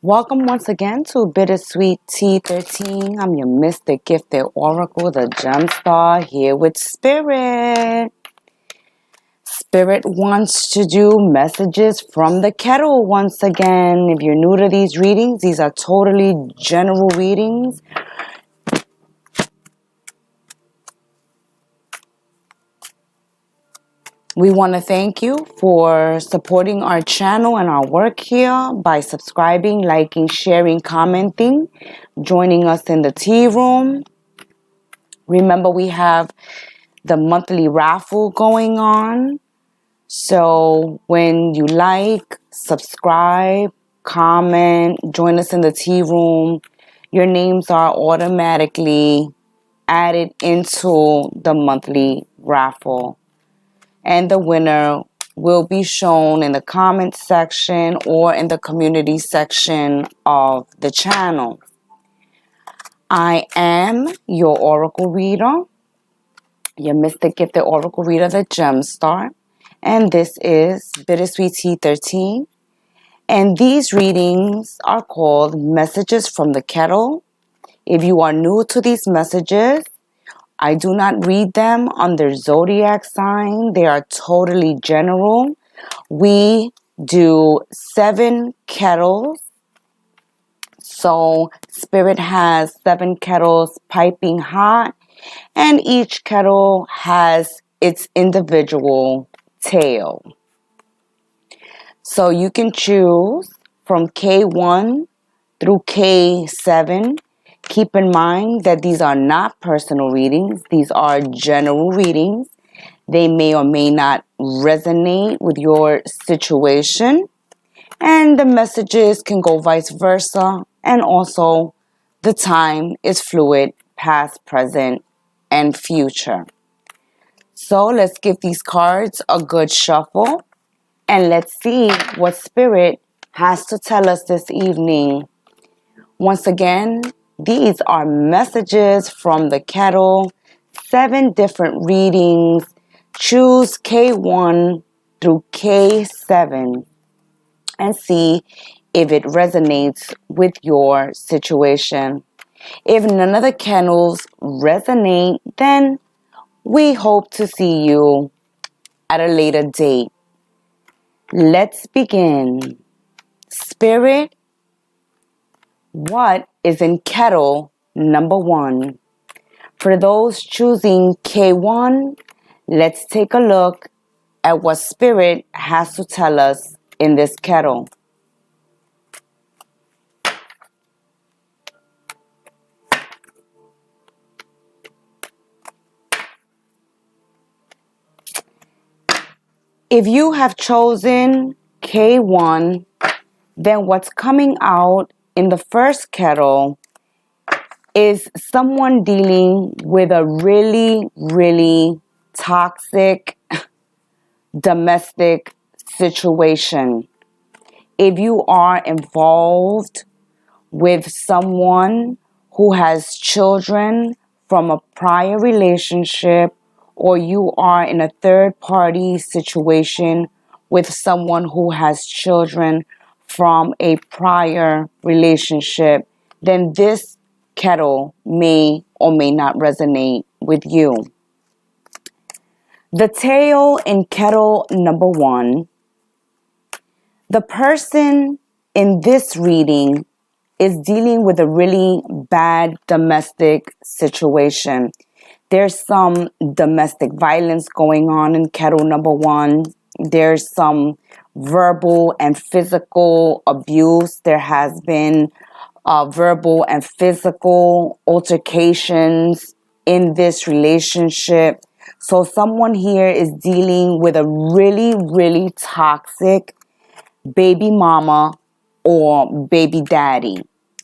Welcome once again to Bittersweet Tea 13. I'm your Mystic Gifted Oracle, the Gemstar, here with Spirit. Spirit wants to do messages from the kettle once again. If you're new to these readings, these are totally general readings. We want to thank you for supporting our channel and our work here by subscribing, liking, sharing, commenting, joining us in the tea room. Remember, we have the monthly raffle going on. So when you like, subscribe, comment, join us in the tea room, your names are automatically added into the monthly raffle. And the winner will be shown in the comment section or in the community section of the channel. I am your oracle reader, your Mystic Gifted Oracle reader, the Gemstar. And this is Bittersweet Tea 13. And these readings are called Messages from the Kettle. If you are new to these messages, I do not read them under zodiac sign. They are totally general. We do 7 kettles. So Spirit has 7 kettles piping hot, and each kettle has its individual tale. So you can choose from K1 through K7. Keep in mind that these are not personal readings. These are general readings. They may or may not resonate with your situation. And the messages can go vice versa. And also, the time is fluid, past, present, and future. So let's give these cards a good shuffle. And let's see what Spirit has to tell us this evening. Once again, these are messages from the kettle, 7 different readings. Choose K1 through K7 and see if it resonates with your situation. If none of the kettles resonate, then we hope to see you at a later date. Let's begin. Spirit, what is in kettle number 1? For those choosing K1, let's take a look at what Spirit has to tell us in this kettle. If you have chosen K1, then what's coming out in the first kettle is someone dealing with a really, really toxic domestic situation. If you are involved with someone who has children from a prior relationship, or you are in a third-party situation with someone who has children from a prior relationship, then this kettle may or may not resonate with you. The tale in kettle number 1. The person in this reading is dealing with a really bad domestic situation. There's some domestic violence going on in kettle number 1. There's some verbal and physical abuse. There has been verbal and physical altercations in this relationship. So someone here is dealing with a really, really toxic baby mama or baby daddy.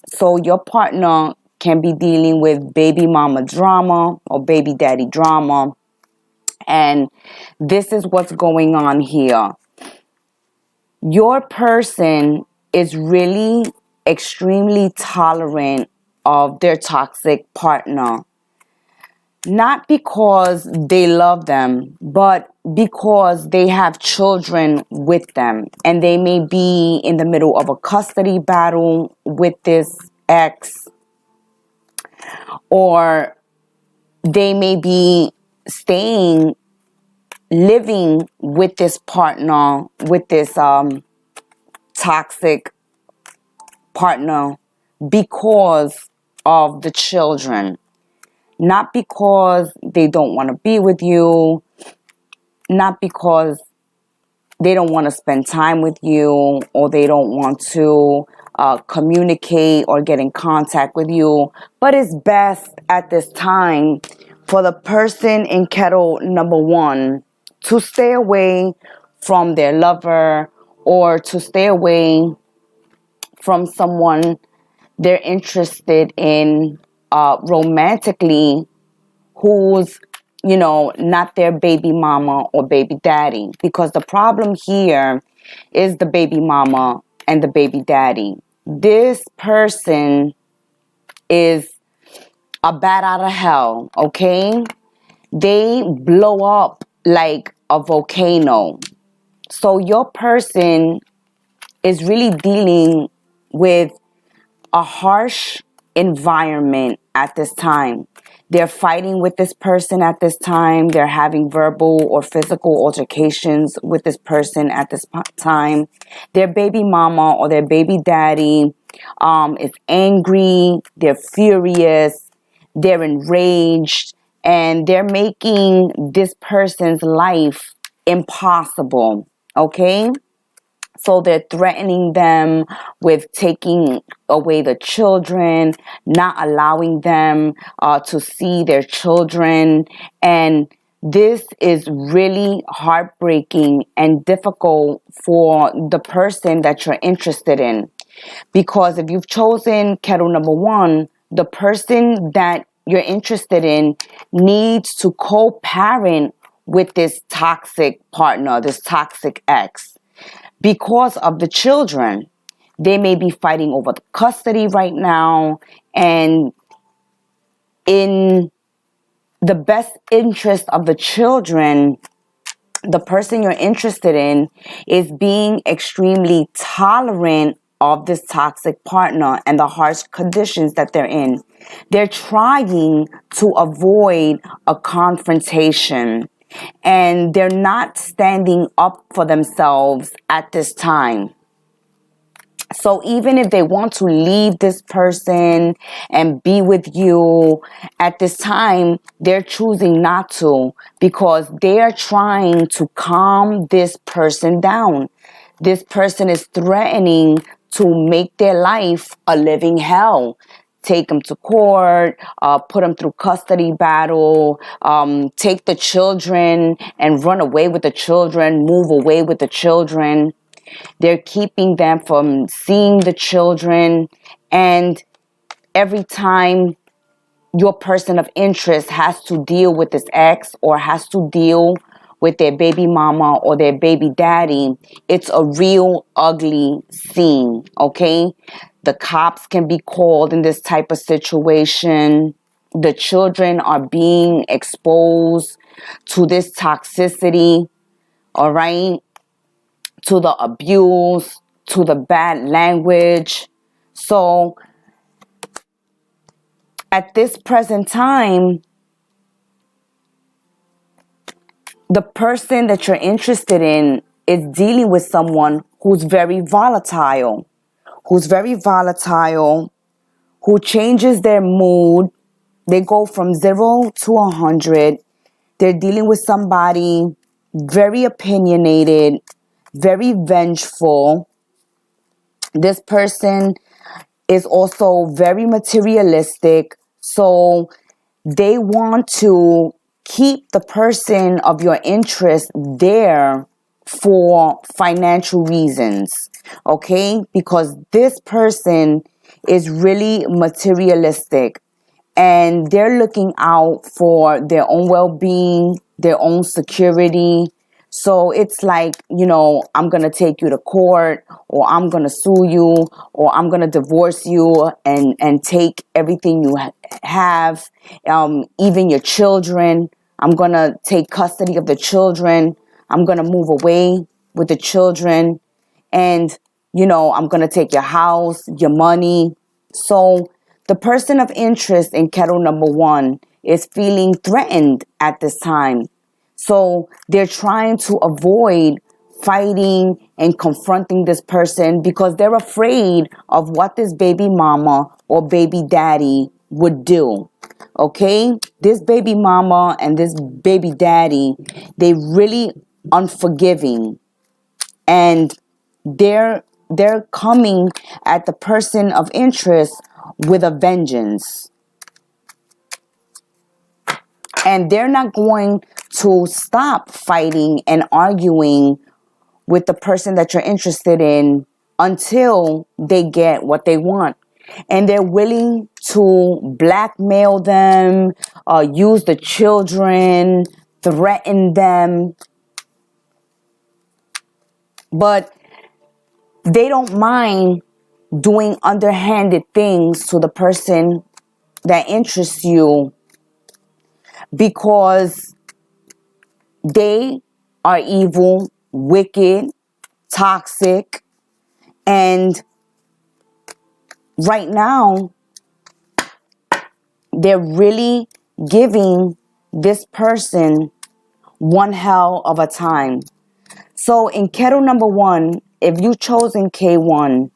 So your partner can be dealing with baby mama drama or baby daddy drama. And this is what's going on here. Your person is really extremely tolerant of their toxic partner. not because they love them, but because they have children with them, and they may be in the middle of a custody battle with this ex, or they may be living with this partner, with this toxic partner, because of the children. Not because they don't want to be with you, not because they don't want to spend time with you, or they don't want to communicate or get in contact with you. But it's best at this time for the person in Kettle number 1 to stay away from their lover, or to stay away from someone they're interested in romantically, who's, not their baby mama or baby daddy. Because the problem here is the baby mama and the baby daddy. This person is a bat out of hell, okay? They blow up like a volcano. So your person is really dealing with a harsh environment at this time. They're fighting with this person at this time. They're having verbal or physical altercations with this person at this time. Their baby mama or their baby daddy is angry. They're furious. They're enraged. And they're making this person's life impossible. Okay? So they're threatening them with taking away the children, not allowing them to see their children. And this is really heartbreaking and difficult for the person that you're interested in. Because if you've chosen Kettle number 1, the person that you're interested in needs to co-parent with this toxic partner, this toxic ex. Because of the children, they may be fighting over the custody right now, and in the best interest of the children, the person you're interested in is being extremely tolerant of this toxic partner and the harsh conditions that they're in. They're trying to avoid a confrontation, and they're not standing up for themselves at this time. So even if they want to leave this person and be with you at this time, they're choosing not to, because they are trying to calm this person down. This person is threatening to make their life a living hell. Take them to court, put them through custody battle, take the children and run away with the children, move away with the children. They're keeping them from seeing the children. And every time your person of interest has to deal with this ex, or has to deal with their baby mama or their baby daddy, it's a real ugly scene, okay? The cops can be called in this type of situation. The children are being exposed to this toxicity, all right? To the abuse, to the bad language. So at this present time, the person that you're interested in is dealing with someone who's very volatile, who changes their mood. They go from 0 to 100. They're dealing with somebody very opinionated, very vengeful. This person is also very materialistic. So they want to keep the person of your interest there for financial reasons, okay? Because this person is really materialistic, and they're looking out for their own well-being, their own security. So it's like, I'm going to take you to court, or I'm going to sue you, or I'm going to divorce you and take everything you have, even your children. I'm going to take custody of the children. I'm going to move away with the children. And, I'm going to take your house, your money. So the person of interest in kettle number 1 is feeling threatened at this time. So they're trying to avoid fighting and confronting this person because they're afraid of what this baby mama or baby daddy would do. Okay? This baby mama and this baby daddy, they really unforgiving. And they're coming at the person of interest with a vengeance. And they're not going to stop fighting and arguing with the person that you're interested in until they get what they want. And they're willing to blackmail them, use the children, threaten them. But they don't mind doing underhanded things to the person that interests you because they are evil, wicked, toxic, and right now they're really giving this person one hell of a time. So in kettle number 1, if you've chosen K1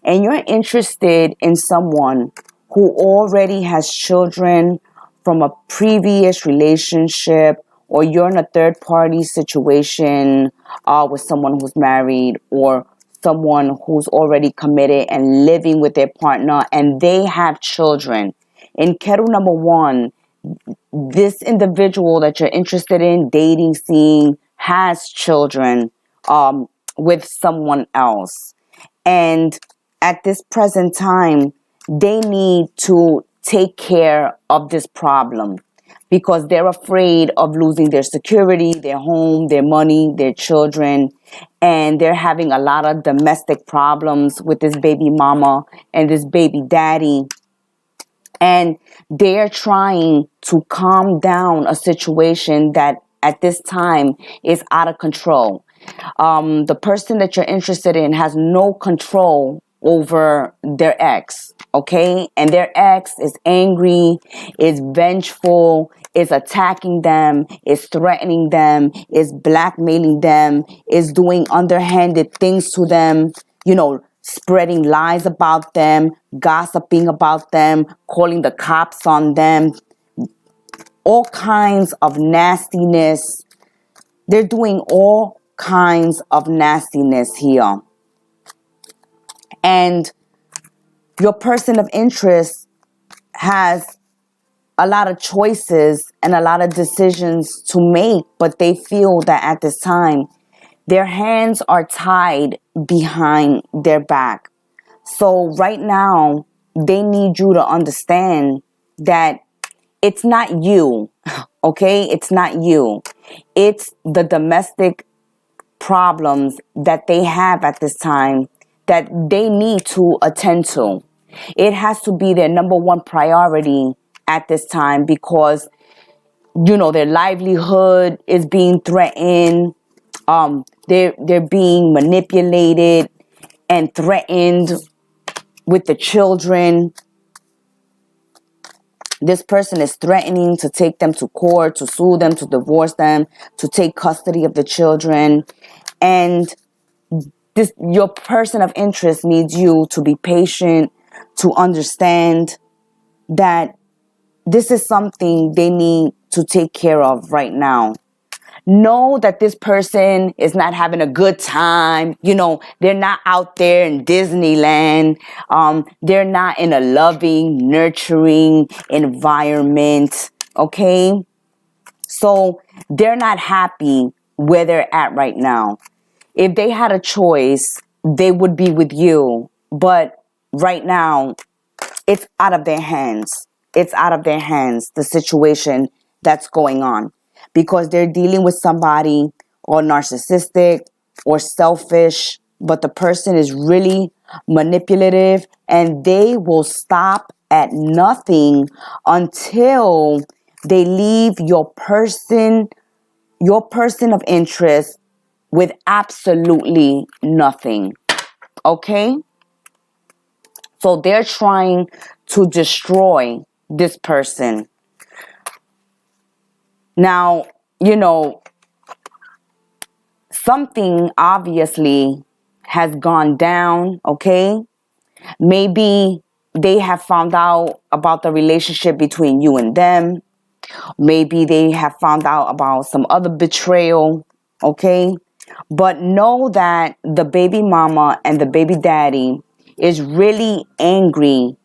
and you're interested in someone who already has children from a previous relationship, or you're in a third party situation with someone who's married or someone who's already committed and living with their partner and they have children. In kettle number 1, this individual that you're interested in dating, seeing, has children with someone else. And at this present time, they need to take care of this problem because they're afraid of losing their security, their home, their money, their children. And they're having a lot of domestic problems with this baby mama and this baby daddy. And they're trying to calm down a situation that at this time is out of control. The person that you're interested in has no control over their ex, okay? And their ex is angry, is vengeful, is attacking them, is threatening them, is blackmailing them, is doing underhanded things to them, spreading lies about them, gossiping about them, calling the cops on them, all kinds of nastiness. They're doing all kinds of nastiness here. And your person of interest has a lot of choices and a lot of decisions to make, but they feel that at this time, their hands are tied behind their back. So right now, they need you to understand that it's not you, okay? It's not you. It's the domestic problems that they have at this time that they need to attend to. It has to be their number 1 priority at this time because, their livelihood is being threatened. They're being manipulated and threatened with the children. This person is threatening to take them to court, to sue them, to divorce them, to take custody of the children. And your person of interest needs you to be patient, to understand that this is something they need to take care of right now. Know that this person is not having a good time. They're not out there in Disneyland. They're not in a loving, nurturing environment. Okay? So they're not happy where they're at right now. If they had a choice, they would be with you. But right now, it's out of their hands. It's out of their hands, the situation that's going on. Because they're dealing with somebody or narcissistic or selfish, but the person is really manipulative, and they will stop at nothing until they leave your person of interest with absolutely nothing. Okay? So they're trying to destroy this person. Now, something obviously has gone down, okay? Maybe they have found out about the relationship between you and them. Maybe they have found out about some other betrayal, okay? But know that the baby mama and the baby daddy is really angry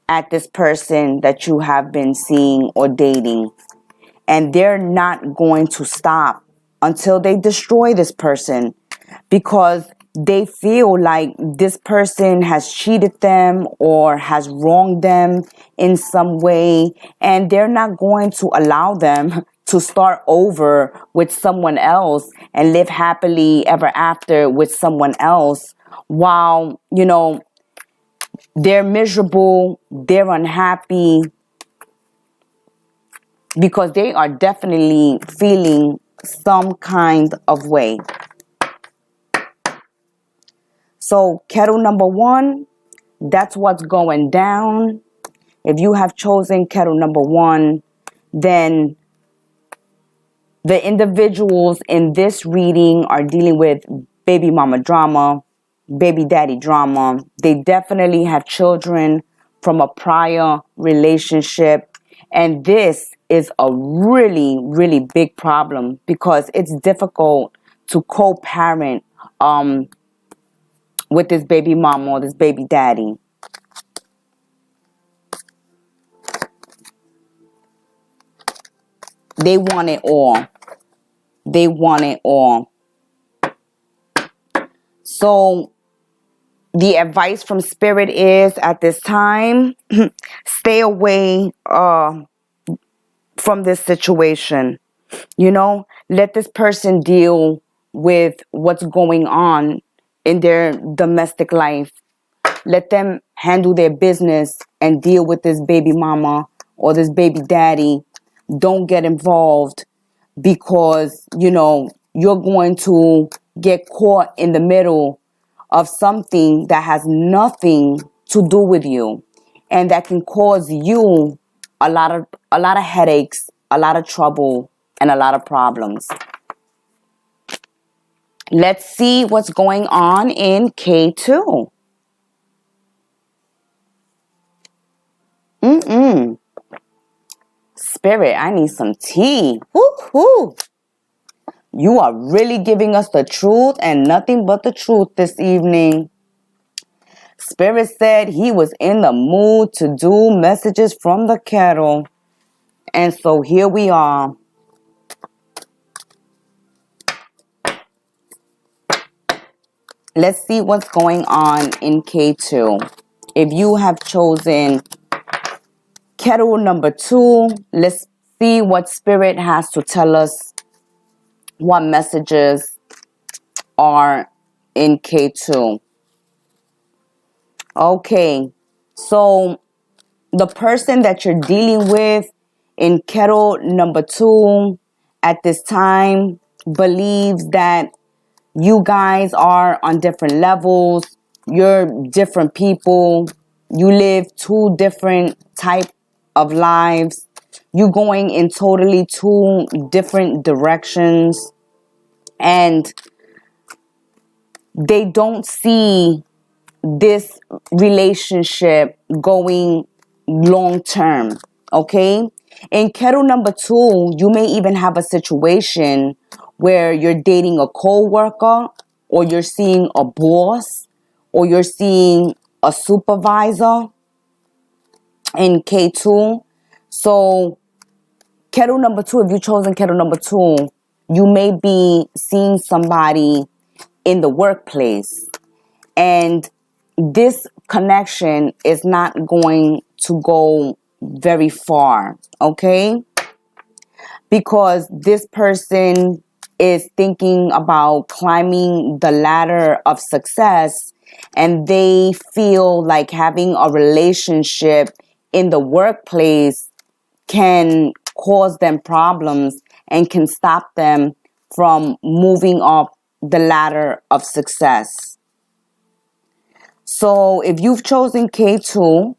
at this person that you have been seeing or dating. And they're not going to stop until they destroy this person, because they feel like this person has cheated them or has wronged them in some way, and they're not going to allow them to start over with someone else and live happily ever after with someone else while, they're miserable, they're unhappy, because they are definitely feeling some kind of way. So kettle number 1, that's what's going down. If you have chosen kettle number 1, then the individuals in this reading are dealing with baby mama drama, baby daddy drama. They definitely have children from a prior relationship. And this is a really, really big problem, because it's difficult to co-parent with this baby mama or this baby daddy. They want it all. They want it all. So the advice from Spirit is, at this time, stay away from this situation. Let this person deal with what's going on in their domestic life. Let them handle their business and deal with this baby mama or this baby daddy. Don't get involved, because, you're going to get caught in the middle of something that has nothing to do with you, and that can cause you a lot of headaches, a lot of trouble, and a lot of problems. Let's see what's going on in K2. Spirit, I need some tea. Woo-hoo. You are really giving us the truth and nothing but the truth this evening. Spirit said he was in the mood to do messages from the kettle. And so here we are. Let's see what's going on in K2. If you have chosen kettle number 2, let's see what Spirit has to tell us, what messages are in K2. Okay, so the person that you're dealing with in kettle number 2 at this time believes that you guys are on different levels. You're different people. You live 2 different type of lives. You're going in totally 2 different directions. And they don't see this relationship going long term. Okay? In kettle number 2, you may even have a situation where you're dating a co-worker, or you're seeing a boss, or you're seeing a supervisor in K2. So kettle number 2, if you've chosen kettle number 2, you may be seeing somebody in the workplace, and this connection is not going to go very far, okay? Because this person is thinking about climbing the ladder of success, and they feel like having a relationship in the workplace can cause them problems and can stop them from moving up the ladder of success. So if you've chosen K2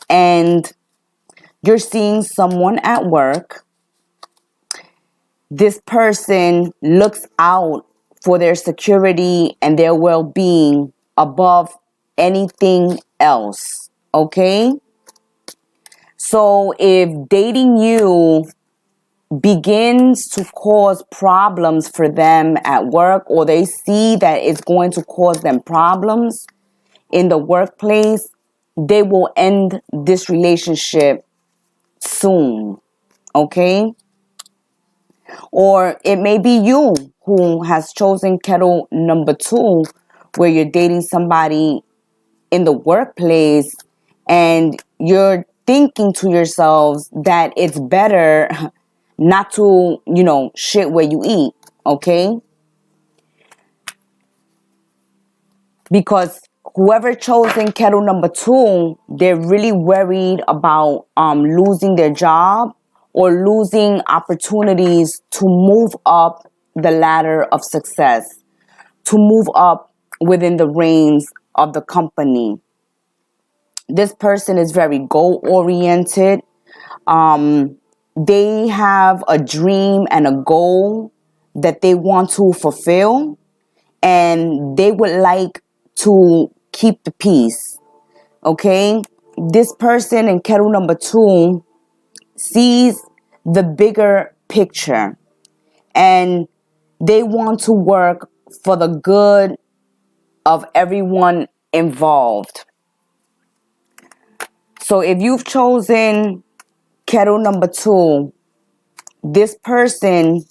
and you're seeing someone at work, this person looks out for their security and their well-being above anything else, okay? So if dating you begins to cause problems for them at work, or they see that it's going to cause them problems in the workplace, they will end this relationship soon, okay? Or it may be you who has chosen Kettle number 2, where you're dating somebody in the workplace and you're thinking to yourselves that it's better not to, shit where you eat, okay? Because whoever chosen Kettle number 2, they're really worried about losing their job or losing opportunities to move up the ladder of success, to move up within the reins of the company. This person is very goal-oriented. They have a dream and a goal that they want to fulfill, and they would like to keep the peace, okay? This person in Kettle number 2 sees the bigger picture, and they want to work for the good of everyone involved. So if you've chosen Kettle number 2, this person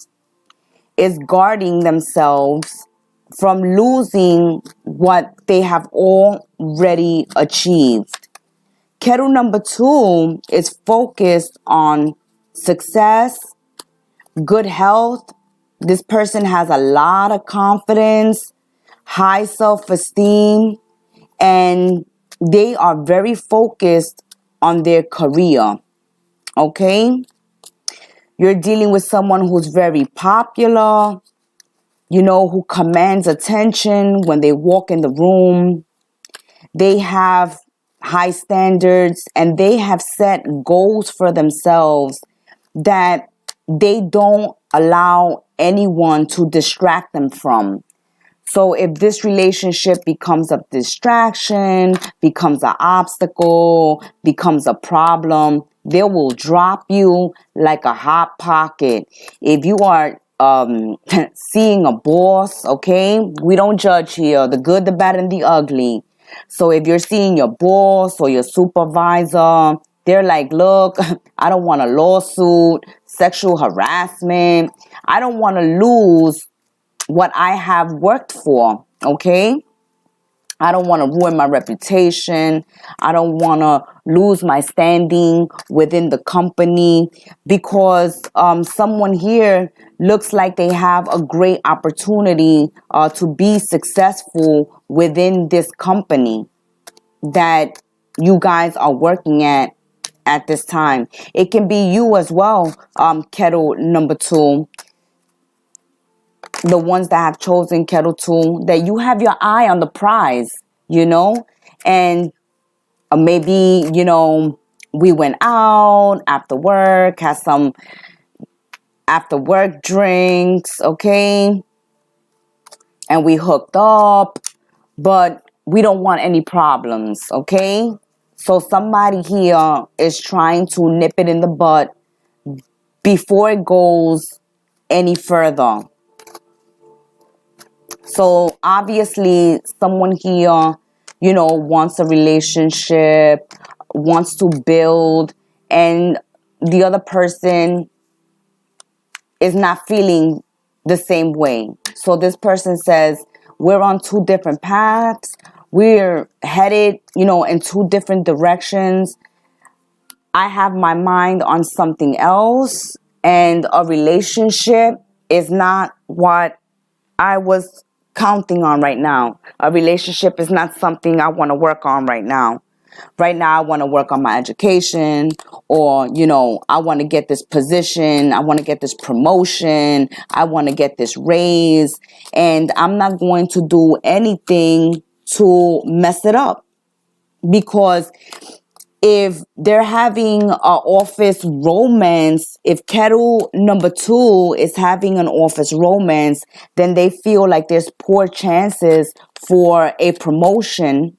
is guarding themselves from losing what they have already achieved. Kettle number 2 is focused on success, good health. This person has a lot of confidence, high self-esteem, and they are very focused on their career, okay? You're dealing with someone who's very popular, who commands attention when they walk in the room. They have high standards and they have set goals for themselves that they don't allow anyone to distract them from. So if this relationship becomes a distraction, becomes an obstacle, becomes a problem, they will drop you like a hot pocket. If you are seeing a boss, okay, we don't judge here, the good, the bad, and the ugly. So if you're seeing your boss or your supervisor, they're like, look, I don't want a lawsuit, sexual harassment. I don't want to lose what I have worked for, okay? I don't want to ruin my reputation. I don't want to lose my standing within the company, because someone here looks like they have a great opportunity to be successful within this company that you guys are working at this time. It can be you as well, Kettle number 2. The ones that have chosen Kettle 2, that you have your eye on the prize, and maybe, we went out after work, had some after work drinks, okay, and we hooked up, but we don't want any problems, okay? So somebody here is trying to nip it in the bud before it goes any further. So obviously someone here, wants a relationship, wants to build, and the other person is not feeling the same way. So this person says, we're on 2 different paths. We're headed, in 2 different directions. I have my mind on something else, and a relationship is not what I was counting on right now. A relationship is not something I want to work on right now. Right now, I want to work on my education, or, I want to get this position. I want to get this promotion. I want to get this raise. And I'm not going to do anything to mess it up. Because if they're having an office romance, if Kettle number 2 is having an office romance, then they feel like there's poor chances for a promotion.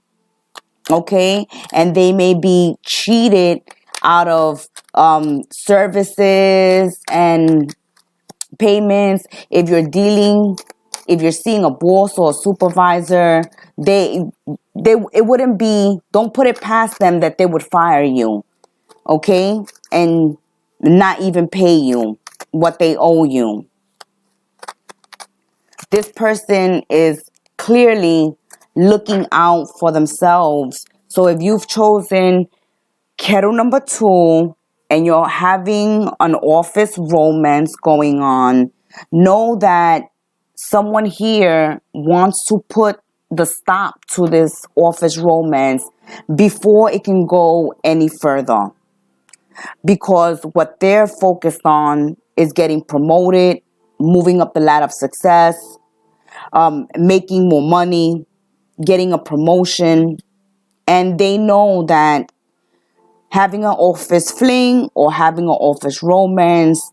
Okay, and they may be cheated out of services and payments. If you're seeing a boss or a supervisor, it wouldn't be, don't put it past them that they would fire you, okay, and not even pay you what they owe you. This person is clearly looking out for themselves. So if you've chosen Kettle number 2 and you're having an office romance going on, know that someone here wants to put the stop to this office romance before it can go any further. Because what they're focused on is getting promoted, moving up the ladder of success, making more money, getting a promotion, and they know that having an office fling or having an office romance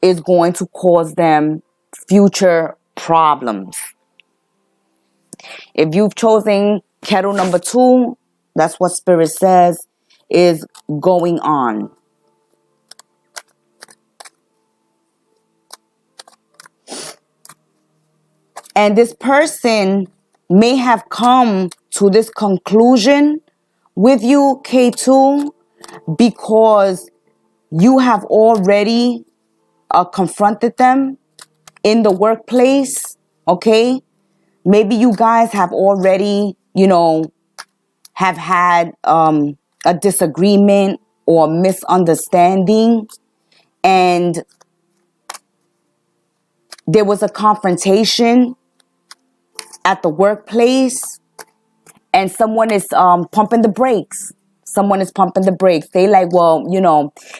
is going to cause them future problems. If you've chosen Kettle number 2, that's what Spirit says is going on. And this person may have come to this conclusion with you, K2, because you have already confronted them in the workplace, okay? Maybe you guys have already, have had a disagreement or misunderstanding, and there was a confrontation at the workplace, and someone is pumping the brakes. Someone is pumping the brakes. They like, well,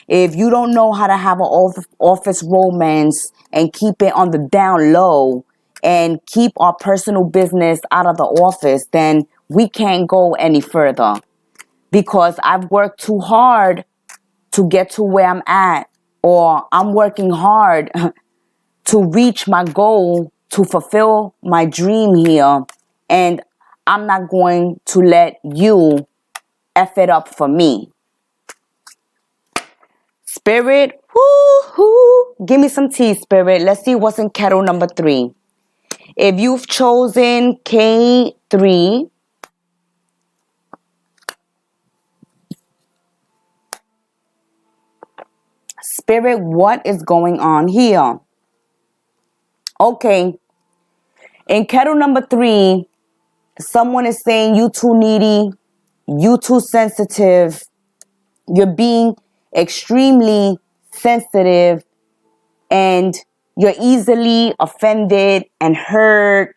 if you don't know how to have an office romance and keep it on the down low and keep our personal business out of the office, then we can't go any further. Because I've worked too hard to get to where I'm at, or I'm working hard to reach my goal, to fulfill my dream here, and I'm not going to let you F it up for me. Spirit, woo-hoo, give me some tea, Spirit. Let's see what's in Kettle number 3. If you've chosen K3, Spirit, what is going on here? Okay, in Kettle number 3, someone is saying you too needy, you too sensitive, you're being extremely sensitive, and you're easily offended and hurt,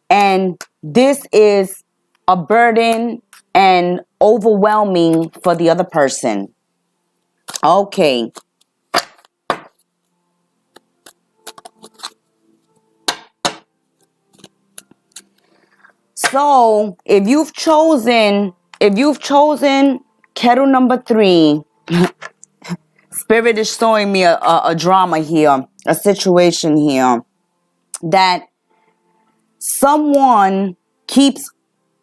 and this is a burden and overwhelming for the other person. Okay. So, if you've chosen Kettle number 3, Spirit is showing me a drama here, a situation here, that someone keeps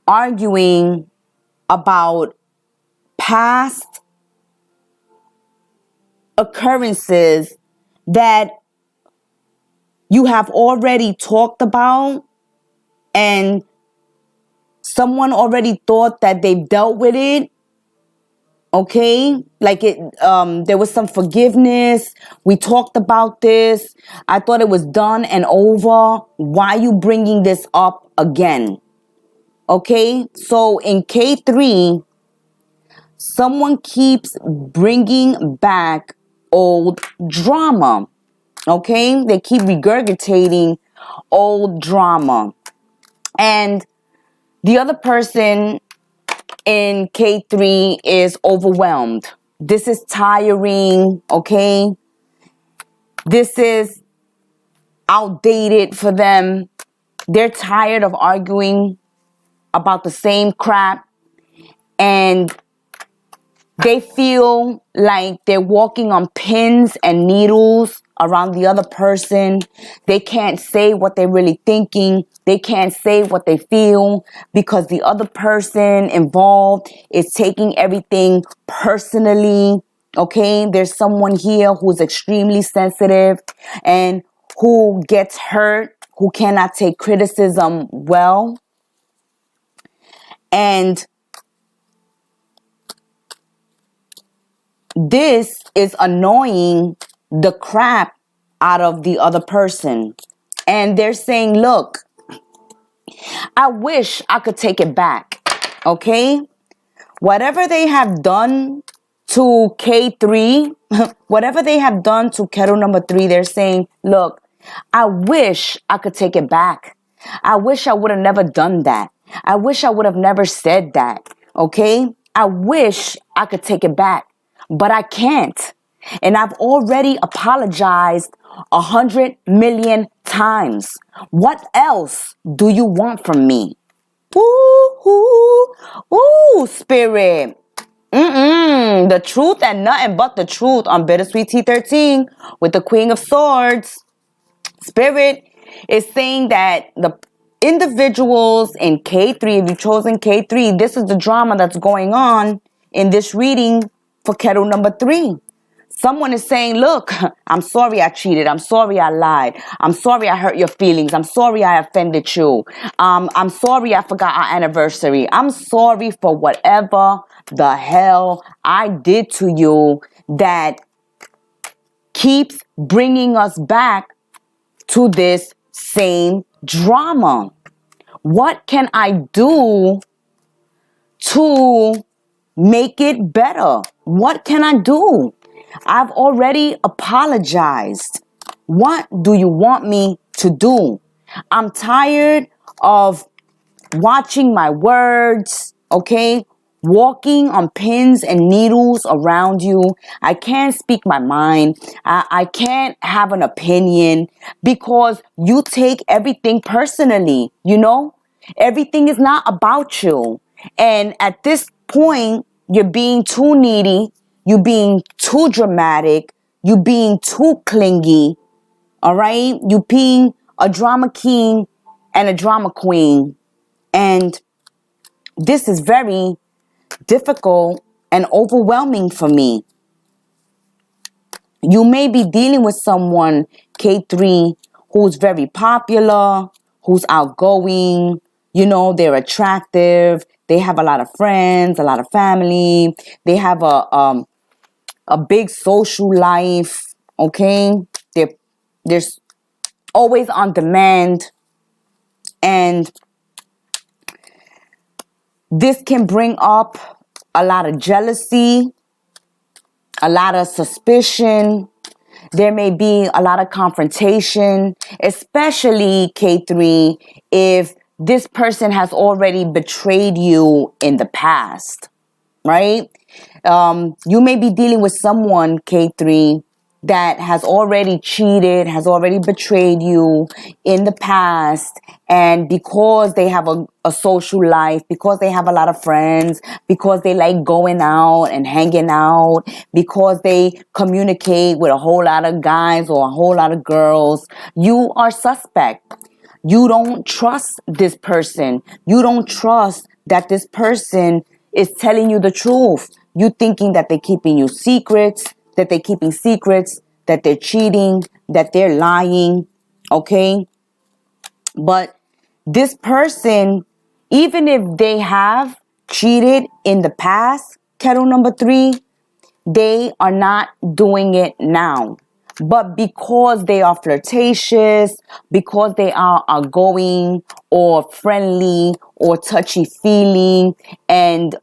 arguing about past occurrences that you have already talked about, and someone already thought that they've dealt with it. Okay, like there was some forgiveness. We talked about this. I thought it was done and over. Why are you bringing this up again? Okay, so in K3, someone keeps bringing back old drama. Okay? They keep regurgitating old drama. And the other person in K3 is overwhelmed. This is tiring, okay? This is outdated for them. They're tired of arguing about the same crap, and they feel like they're walking on pins and needles around the other person. They can't say what they're really thinking. They can't say what they feel because the other person involved is taking everything personally. Okay, there's someone here who's extremely sensitive and who gets hurt, who cannot take criticism well. And this is annoying the crap out of the other person. And they're saying, look, I wish I could take it back. Okay? Whatever they have done to K3, whatever they have done to Kettle number 3, they're saying, look, I wish I could take it back. I wish I would have never done that. I wish I would have never said that. Okay? I wish I could take it back, but I can't. And I've already apologized 100 million times. What else do you want from me? Ooh, spirit. The truth and nothing but the truth on Bittersweet T13 with the Queen of Swords. Spirit is saying that the individuals in K3, if you've chosen K3, this is the drama that's going on in this reading for Kettle number 3. Someone is saying, look, I'm sorry I cheated. I'm sorry I lied. I'm sorry I hurt your feelings. I'm sorry I offended you. I'm sorry I forgot our anniversary. I'm sorry for whatever the hell I did to you that keeps bringing us back to this same drama. What can I do to make it better? What can I do? I've already apologized. What do you want me to do? I'm tired of watching my words, okay? Walking on pins and needles around you. I can't speak my mind. I can't have an opinion because you take everything personally, you know? Everything is not about you. And at this point, you're being too needy. You being too dramatic. You being too clingy. All right? You being a drama king and a drama queen. And this is very difficult and overwhelming for me. You may be dealing with someone, K3, who's very popular, who's outgoing. You know, they're attractive. They have a lot of friends, a lot of family. They have a big social life, okay? They're always on demand. And this can bring up a lot of jealousy, a lot of suspicion. There may be a lot of confrontation, especially K3, if this person has already betrayed you in the past, right? You may be dealing with someone, K3, that has already cheated, has already betrayed you in the past. And because they have a social life, because they have a lot of friends, because they like going out and hanging out, because they communicate with a whole lot of guys or a whole lot of girls, you are suspect. You don't trust this person. You don't trust that this person is telling you the truth. You thinking that they're keeping you secrets, that they're keeping secrets, that they're cheating, that they're lying, okay? But this person, even if they have cheated in the past, Kettle number 3, they are not doing it now. But because they are flirtatious, because they are outgoing or friendly or touchy-feely, and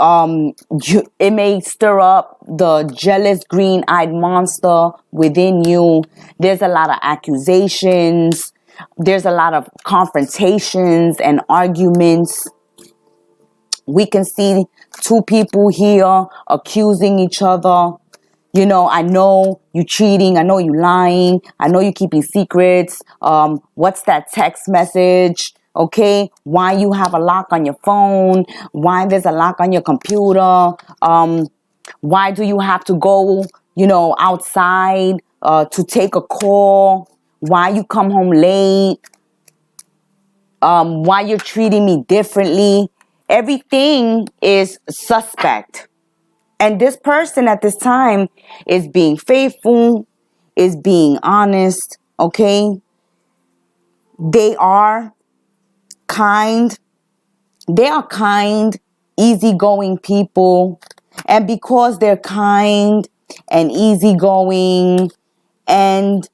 it may stir up the jealous green-eyed monster within you. There's a lot of accusations. There's a lot of confrontations and arguments. We can see two people here accusing each other. You know, I know you cheating. I know you lying. I know you keeping secrets. What's that text message? Okay. Why you have a lock on your phone? Why there's a lock on your computer? Why do you have to go, outside, to take a call? Why you come home late? Why you're treating me differently? Everything is suspect. And this person at this time is being faithful, is being honest, okay? They are kind. They are kind, easygoing people. And because they're kind and easygoing and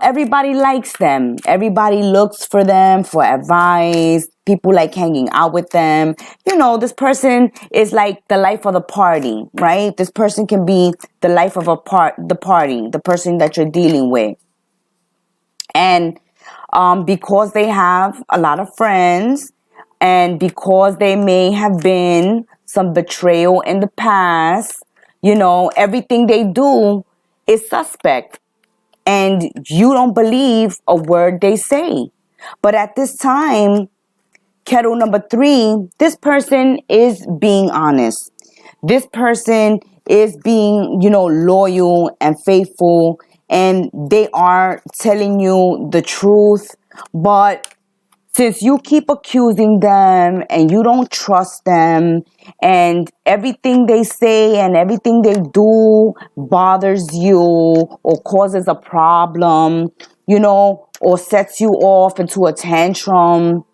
everybody likes them. Everybody looks for them for advice. People like hanging out with them. This person is like the life of the party, right? This person can be the life of the party, the person that you're dealing with. And because they have a lot of friends, and because they may have been some betrayal in the past, everything they do is suspect. And you don't believe a word they say. But at this time, Kettle number 3, this person is being honest. This person is being, loyal and faithful. And they are telling you the truth. But since you keep accusing them and you don't trust them and everything they say and everything they do bothers you or causes a problem, or sets you off into a tantrum,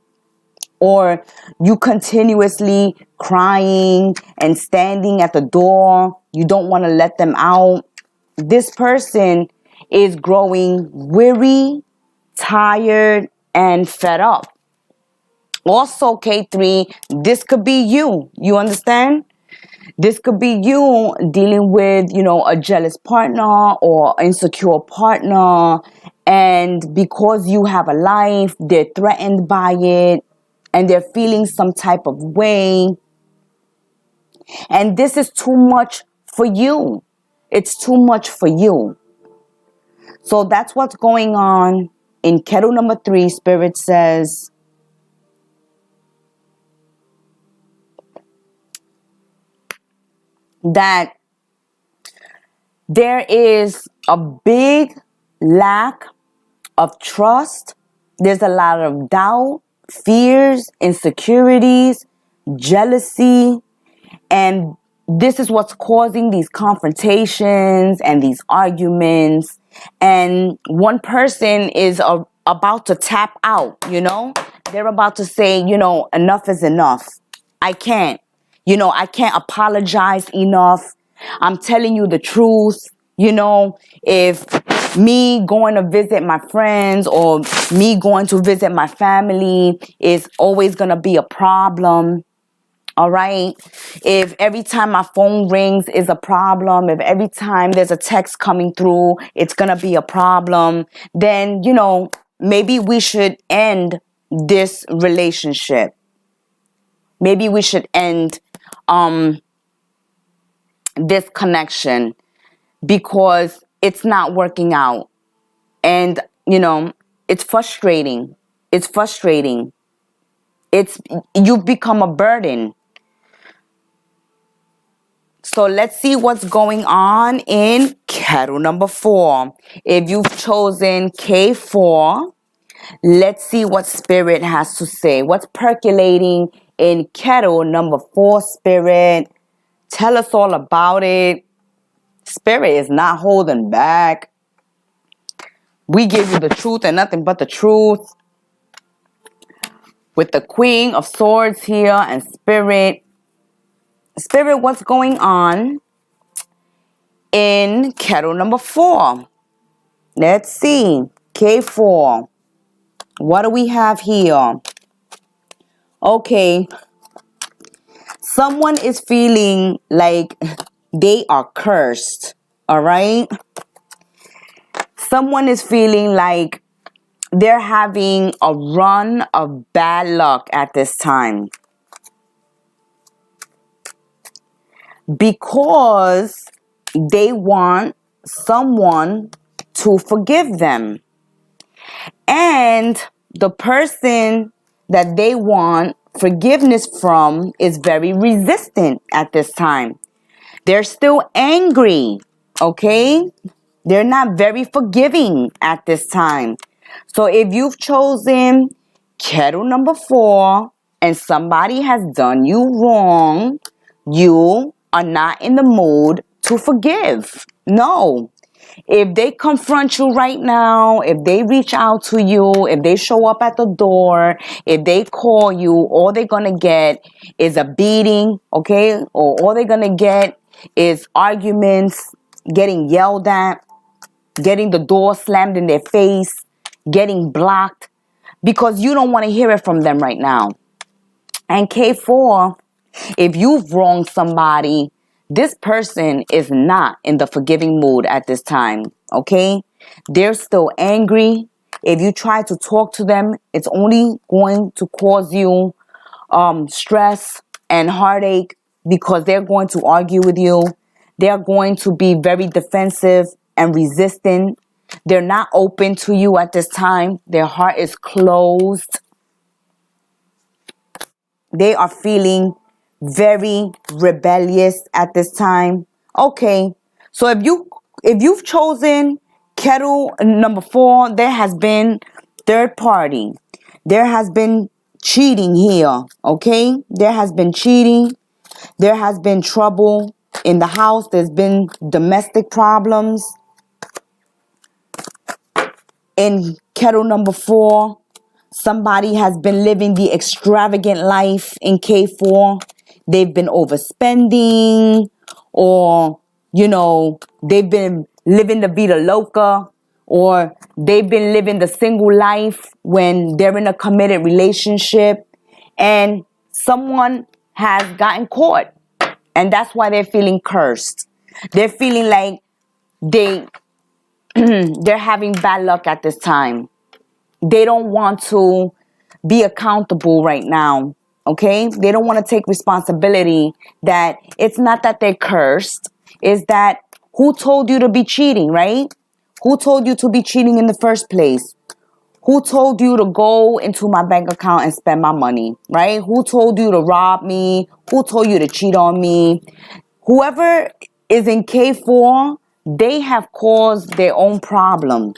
or you continuously crying and standing at the door, you don't want to let them out, this person is growing weary, tired, and fed up. Also, K3, this could be you. You understand? This could be you dealing with, a jealous partner or insecure partner. And because you have a life, they're threatened by it and they're feeling some type of way. And this is too much for you. It's too much for you. So that's what's going on in Kettle number 3. Spirit says, that there is a big lack of trust. There's a lot of doubt, fears, insecurities, jealousy, and this is what's causing these confrontations and these arguments. And one person is about to tap out, They're about to say, enough is enough. I can't. I can't apologize enough. I'm telling you the truth. If me going to visit my friends or me going to visit my family is always going to be a problem. All right. If every time my phone rings is a problem, if every time there's a text coming through, it's going to be a problem, then, maybe we should end this relationship. Maybe we should end this connection because it's not working out. And, it's frustrating. It's frustrating. You've become a burden. So let's see what's going on in Kettle number 4. If you've chosen K4, let's see what Spirit has to say. What's percolating in Kettle number 4, Spirit? Tell us all about it. Spirit is not holding back. We give you the truth and nothing but the truth. With the Queen of Swords here and Spirit. Spirit, what's going on in Kettle number 4? Let's see. K4. What do we have here? Okay, someone is feeling like they are cursed, all right? Someone is feeling like they're having a run of bad luck at this time because they want someone to forgive them. And the person that they want forgiveness from is very resistant at this time. They're still angry, okay? They're not very forgiving at this time. So if you've chosen kettle number 4 and somebody has done you wrong, you are not in the mood to forgive. No. If they confront you right now, if they reach out to you, if they show up at the door, if they call you, all they're going to get is a beating, okay? Or all they're going to get is arguments, getting yelled at, getting the door slammed in their face, getting blocked, because you don't want to hear it from them right now. And K4, if you've wronged somebody, this person is not in the forgiving mood at this time, okay? They're still angry. If you try to talk to them, it's only going to cause you stress and heartache because they're going to argue with you. They're going to be very defensive and resistant. They're not open to you at this time. Their heart is closed. They are feeling very rebellious at this time. Okay, so if you've chosen kettle number 4, there has been third party. There has been cheating here. Okay, there has been cheating. There has been trouble in the house. There's been domestic problems. In kettle number 4, somebody has been living the extravagant life in K4. They've been overspending, or, they've been living the vida loca, or they've been living the single life when they're in a committed relationship, and someone has gotten caught, and that's why they're feeling cursed. They're feeling like they're having bad luck at this time. They don't want to be accountable right now, okay? They don't want to take responsibility that it's not that they're cursed, it's that who told you to be cheating, right? Who told you to be cheating in the first place? Who told you to go into my bank account and spend my money, right? Who told you to rob me? Who told you to cheat on me? Whoever is in K4, they have caused their own problem.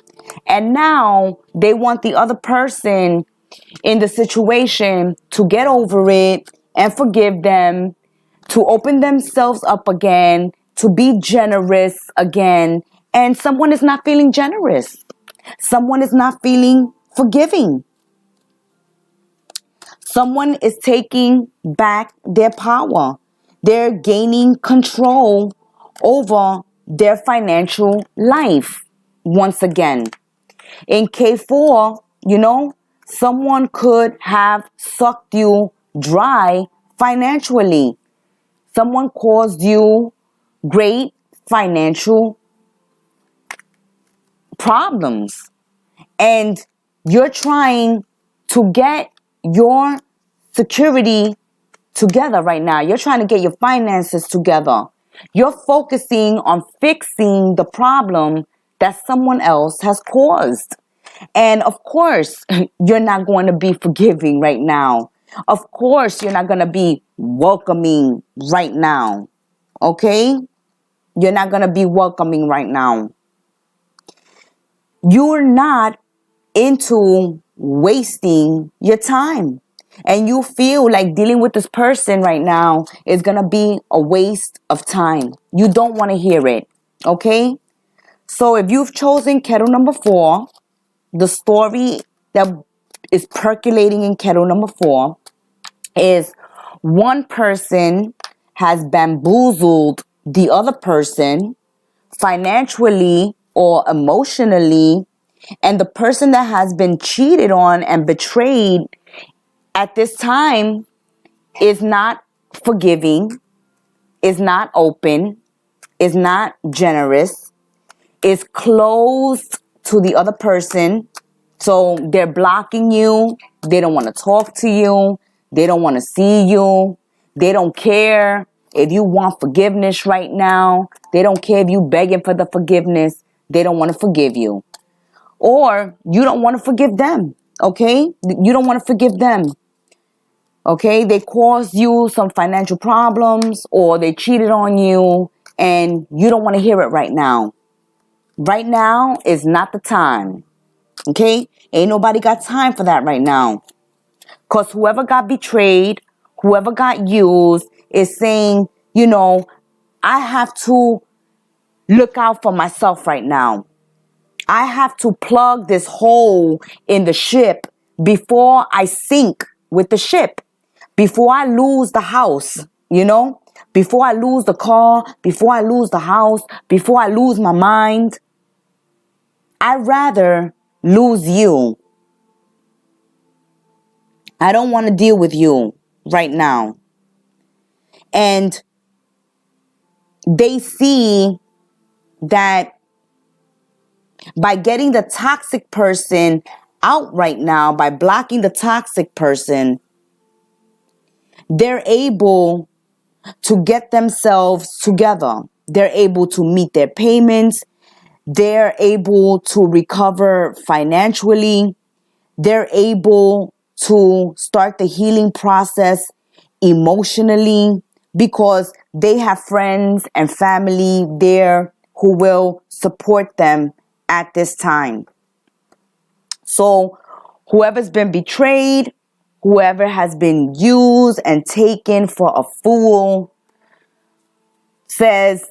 And now they want the other person in the situation to get over it and forgive them, to open themselves up again, to be generous again. And someone is not feeling generous. Someone is not feeling forgiving. Someone is taking back their power. They're gaining control over their financial life once again. In K4, someone could have sucked you dry financially. Someone caused you great financial problems. And you're trying to get your security together right now. You're trying to get your finances together. You're focusing on fixing the problem that someone else has caused. And of course, you're not going to be forgiving right now. Of course, you're not going to be welcoming right now. Okay? You're not going to be welcoming right now. You're not into wasting your time. And you feel like dealing with this person right now is going to be a waste of time. You don't want to hear it. Okay? So if you've chosen kettle number 4, the story that is percolating in kettle number 4 is one person has bamboozled the other person financially or emotionally, and the person that has been cheated on and betrayed at this time is not forgiving, is not open, is not generous, is closed to the other person. So they're blocking you. They don't want to talk to you. They don't want to see you. They don't care if you want forgiveness right now. They don't care if you begging for the forgiveness. They don't want to forgive you. Or you don't want to forgive them. Okay? You don't want to forgive them. Okay? They caused you some financial problems or they cheated on you and you don't want to hear it right now. Right now is not the time. Okay? Ain't nobody got time for that right now. Because whoever got betrayed, whoever got used is saying, you know, I have to look out for myself right now. I have to plug this hole in the ship before I sink with the ship. Before I lose the house, you know? Before I lose the car, before I lose the house, before I lose my mind. I'd rather lose you. I don't want to deal with you right now. And they see that by getting the toxic person out right now, by blocking the toxic person, they're able to get themselves together. They're able to meet their payments. They're able to recover financially. They're able to start the healing process emotionally because they have friends and family there who will support them at this time. So whoever's been betrayed, whoever has been used and taken for a fool says,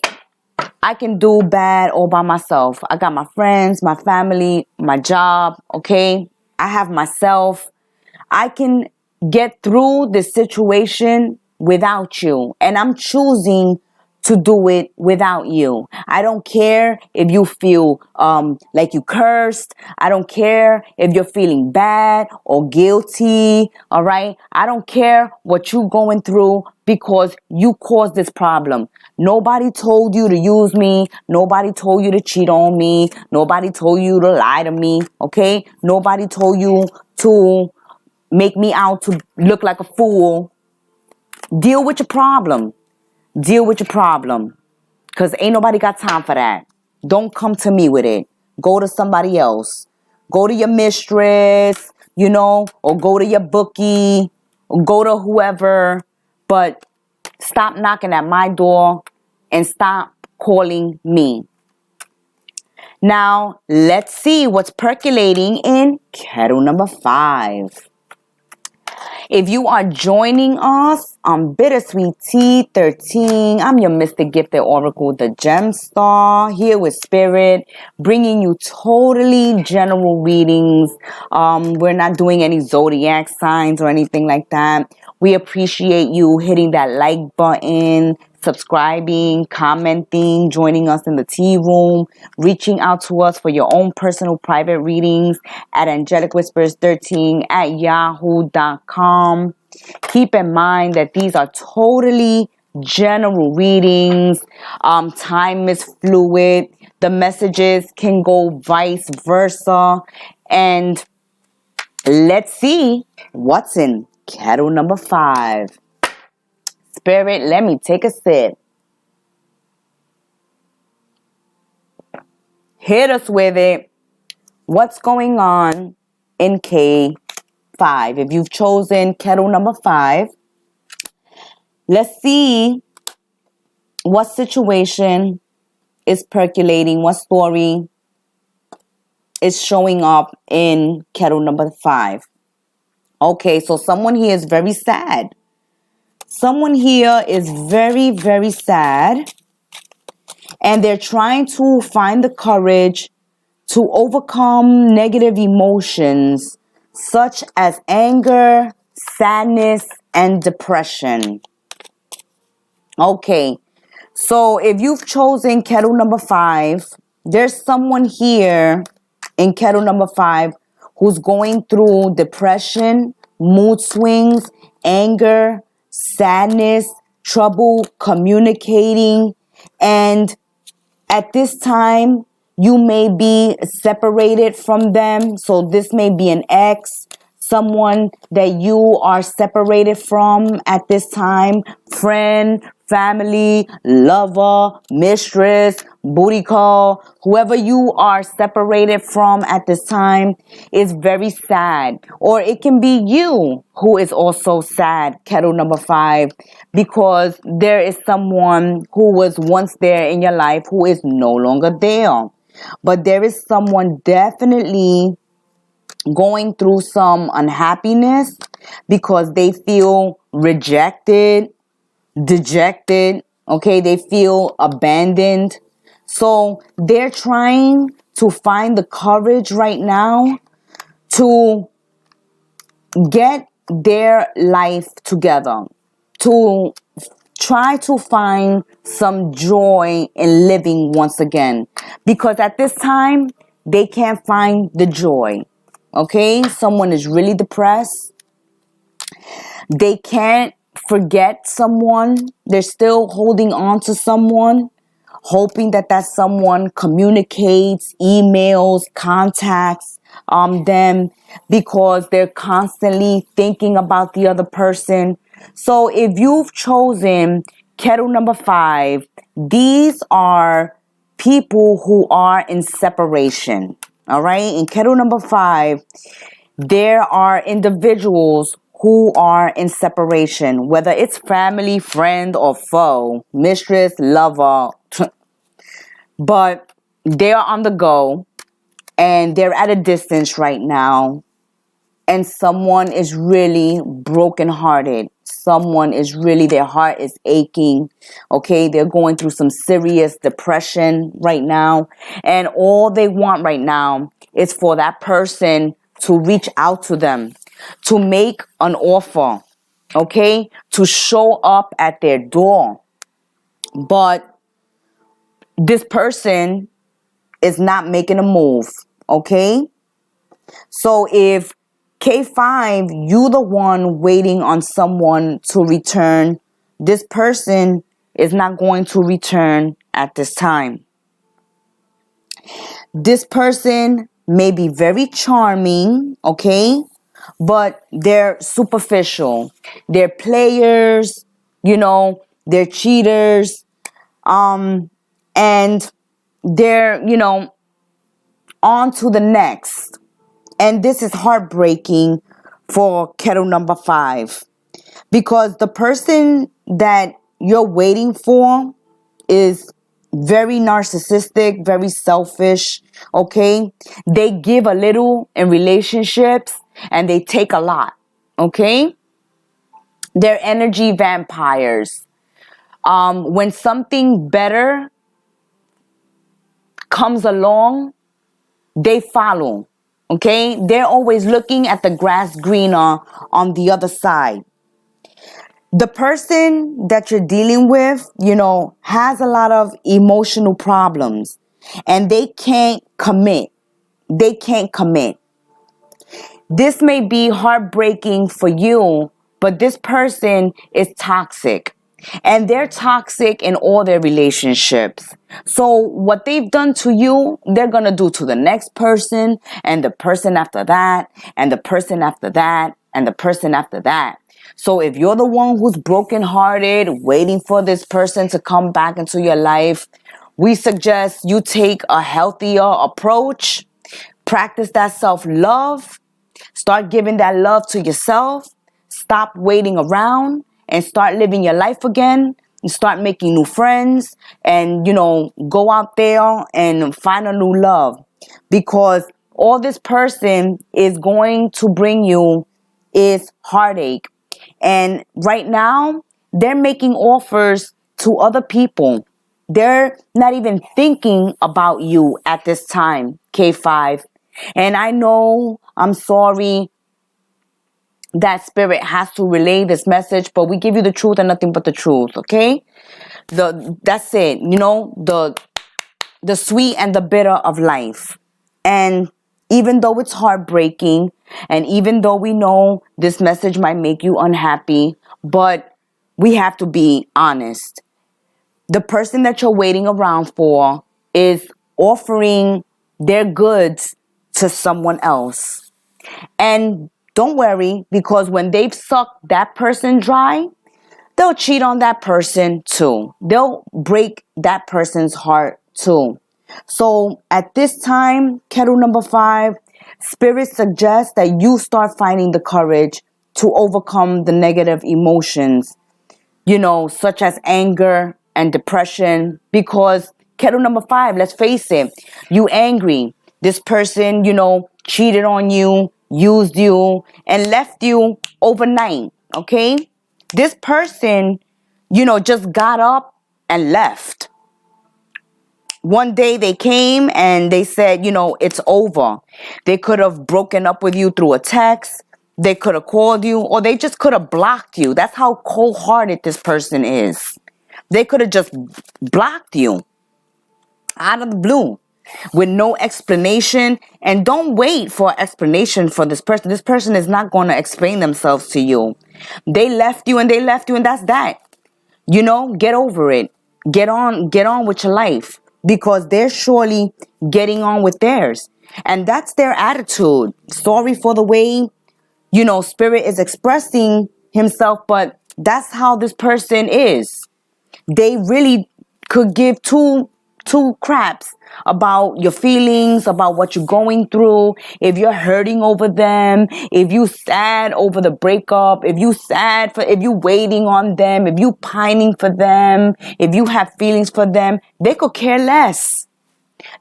I can do bad all by myself. I got my friends, my family, my job, okay? I have myself. I can get through this situation without you. And I'm choosing to do it without you. I don't care if you feel like you cursed. I don't care if you're feeling bad or guilty. All right. I don't care what you're going through because you caused this problem. Nobody told you to use me. Nobody told you to cheat on me. Nobody told you to lie to me. Okay. Nobody told you to make me out to look like a fool. Deal with your problem. Deal with your problem. Because ain't nobody got time for that. Don't come to me with it. Go to somebody else. Go to your mistress, you know, or go to your bookie, or go to whoever. But stop knocking at my door and stop calling me. Now, let's see what's percolating in kettle number 5. If you are joining us on Bittersweet Tea 13, I'm your Mystic Gifted Oracle, the GEMSTAR, here with Spirit, bringing you totally general readings. We're not doing any zodiac signs or anything like that. We appreciate you hitting that like button, subscribing, commenting, joining us in the tea room, reaching out to us for your own personal private readings at angelicwhispers13@yahoo.com. Keep in mind that these are totally general readings. Time is fluid. The messages can go vice versa. And let's see what's in kettle number 5. Spirit, let me take a sip. Hit us with it. What's going on in K5? If you've chosen kettle number 5, let's see what situation is percolating, what story is showing up in kettle number 5. Okay, so someone here is very sad. Someone here is very, very sad. And they're trying to find the courage to overcome negative emotions such as anger, sadness, and depression. Okay, so if you've chosen kettle number 5, there's someone here in kettle number 5 who's going through depression mood swings, anger, sadness, trouble communicating, and at this time, you may be separated from them. So this may be an ex, someone that you are separated from at this time, friend, family, lover, mistress, booty call, whoever you are separated from at this time is very sad. Or it can be you who is also sad, kettle number 5, because there is someone who was once there in your life who is no longer there. But there is someone definitely going through some unhappiness because they feel rejected, dejected, okay? They feel abandoned. So they're trying to find the courage right now to get their life together, to try to find some joy in living once again. Because at this time, they can't find the joy. Okay? Someone is really depressed. They can't forget someone. They're still holding on to someone, hoping that that someone communicates, emails, contacts them, because they're constantly thinking about the other person. So if you've chosen kettle number 5, these are people who are in separation. All right. In kettle number 5, there are individuals who are in separation, whether it's family, friend, or foe, mistress, lover, but they're on the go and they're at a distance right now, and someone is really brokenhearted. Someone is really, their heart is aching. Okay, they're going through some serious depression right now, and all they want right now is for that person to reach out to them, to make an offer, okay, to show up at their door. But this person is not making a move, okay? So if K5, you the one waiting on someone to return, this person is not going to return at this time. This person may be very charming, okay? But they're superficial. They're players, they're cheaters, and they're, on to the next. And this is heartbreaking for kettle number 5, because the person that you're waiting for is very narcissistic, very selfish, okay? They give a little in relationships and they take a lot, okay? They're energy vampires. When something better comes along, they follow. Okay? They're always looking at the grass greener on the other side. The person that you're dealing with, has a lot of emotional problems, and they can't commit. They can't commit. This may be heartbreaking for you, but this person is toxic. And they're toxic in all their relationships. So what they've done to you, they're going to do to the next person, and the person after that, and the person after that, and the person after that. So if you're the one who's brokenhearted, waiting for this person to come back into your life, we suggest you take a healthier approach, practice that self-love, start giving that love to yourself, stop waiting around, and start living your life again, and start making new friends, and, go out there and find a new love. Because all this person is going to bring you is heartache. And right now, they're making offers to other people. They're not even thinking about you at this time, K5. And I know, I'm sorry, that spirit has to relay this message, but we give you the truth and nothing but the truth, okay? That's it, the sweet and the bitter of life. And even though it's heartbreaking, and even though we know this message might make you unhappy, but we have to be honest. The person that you're waiting around for is offering their goods to someone else. And don't worry, because when they've sucked that person dry, they'll cheat on that person too. They'll break that person's heart too. So at this time, Kettle number 5, Spirit suggests that you start finding the courage to overcome the negative emotions, such as anger and depression, because Kettle number 5, let's face it, you angry. This person, cheated on you, used you, and left you overnight, okay? This person, just got up and left. One day they came and they said, it's over. They could have broken up with you through a text. They could have called you, or they just could have blocked you. That's how cold-hearted this person is. They could have just blocked you out of the blue with no explanation. And don't wait for an explanation for this person. This person is not going to explain themselves to you. They left you and that's that. Get over it. Get on with your life, because they're surely getting on with theirs. And that's their attitude. Sorry for the way, Spirit is expressing himself, but that's how this person is. They really could give two craps about your feelings, about what you're going through, if you're hurting over them, if you sad over the breakup, if you waiting on them, if you pining for them, if you have feelings for them. They could care less.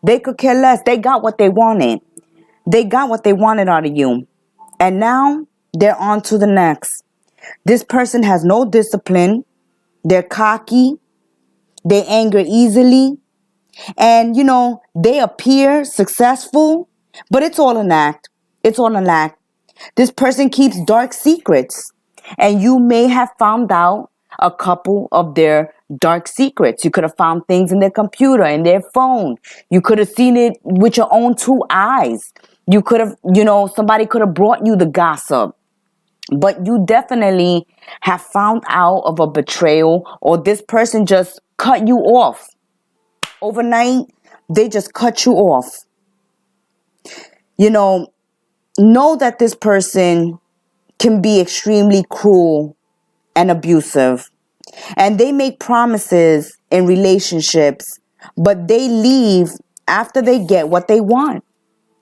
They could care less. They got what they wanted. They got what they wanted out of you. And now they're on to the next. This person has no discipline. They're cocky. They anger easily. And, they appear successful, but it's all an act. It's all an act. This person keeps dark secrets, and you may have found out a couple of their dark secrets. You could have found things in their computer, in their phone. You could have seen it with your own 2 eyes. You could have, somebody could have brought you the gossip. But you definitely have found out of a betrayal, or this person just cut you off. Overnight, they just cut you off. Know that this person can be extremely cruel and abusive. And they make promises in relationships, but they leave after they get what they want.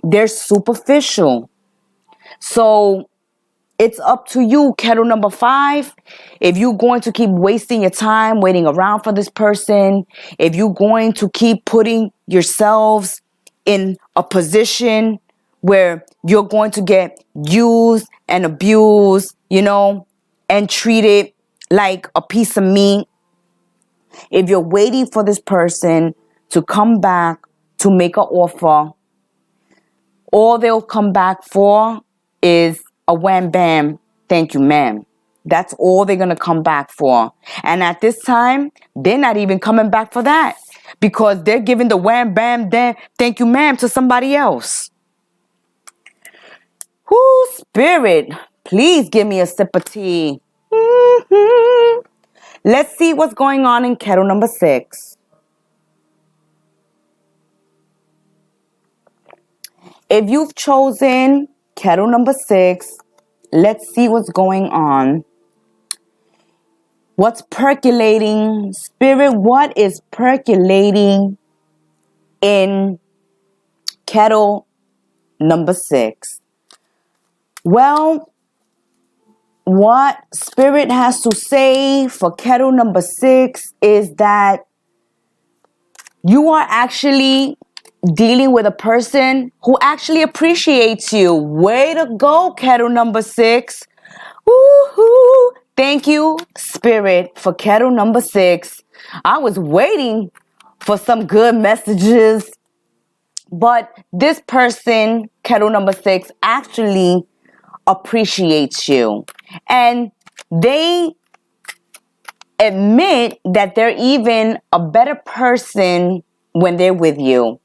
They're superficial. So it's up to you, Kettle number 5. If you're going to keep wasting your time waiting around for this person, if you're going to keep putting yourselves in a position where you're going to get used and abused, and treated like a piece of meat, if you're waiting for this person to come back to make an offer, all they'll come back for is a wham bam, thank you ma'am. That's all they're going to come back for. And at this time, they're not even coming back for that, because they're giving the wham bam, thank you ma'am to somebody else. Whoo, Spirit, please give me a sip of tea. Let's see what's going on in Kettle number 6. If you've chosen Kettle number 6, let's see what's going on. What's percolating? Spirit, what is percolating in Kettle number 6? Well, what Spirit has to say for Kettle number 6 is that you are actually dealing with a person who actually appreciates you. Way to go, Kettle number 6. Woohoo! Thank you, Spirit, for Kettle number 6. I was waiting for some good messages, but this person, Kettle number 6, actually appreciates you. And they admit that they're even a better person when they're with you.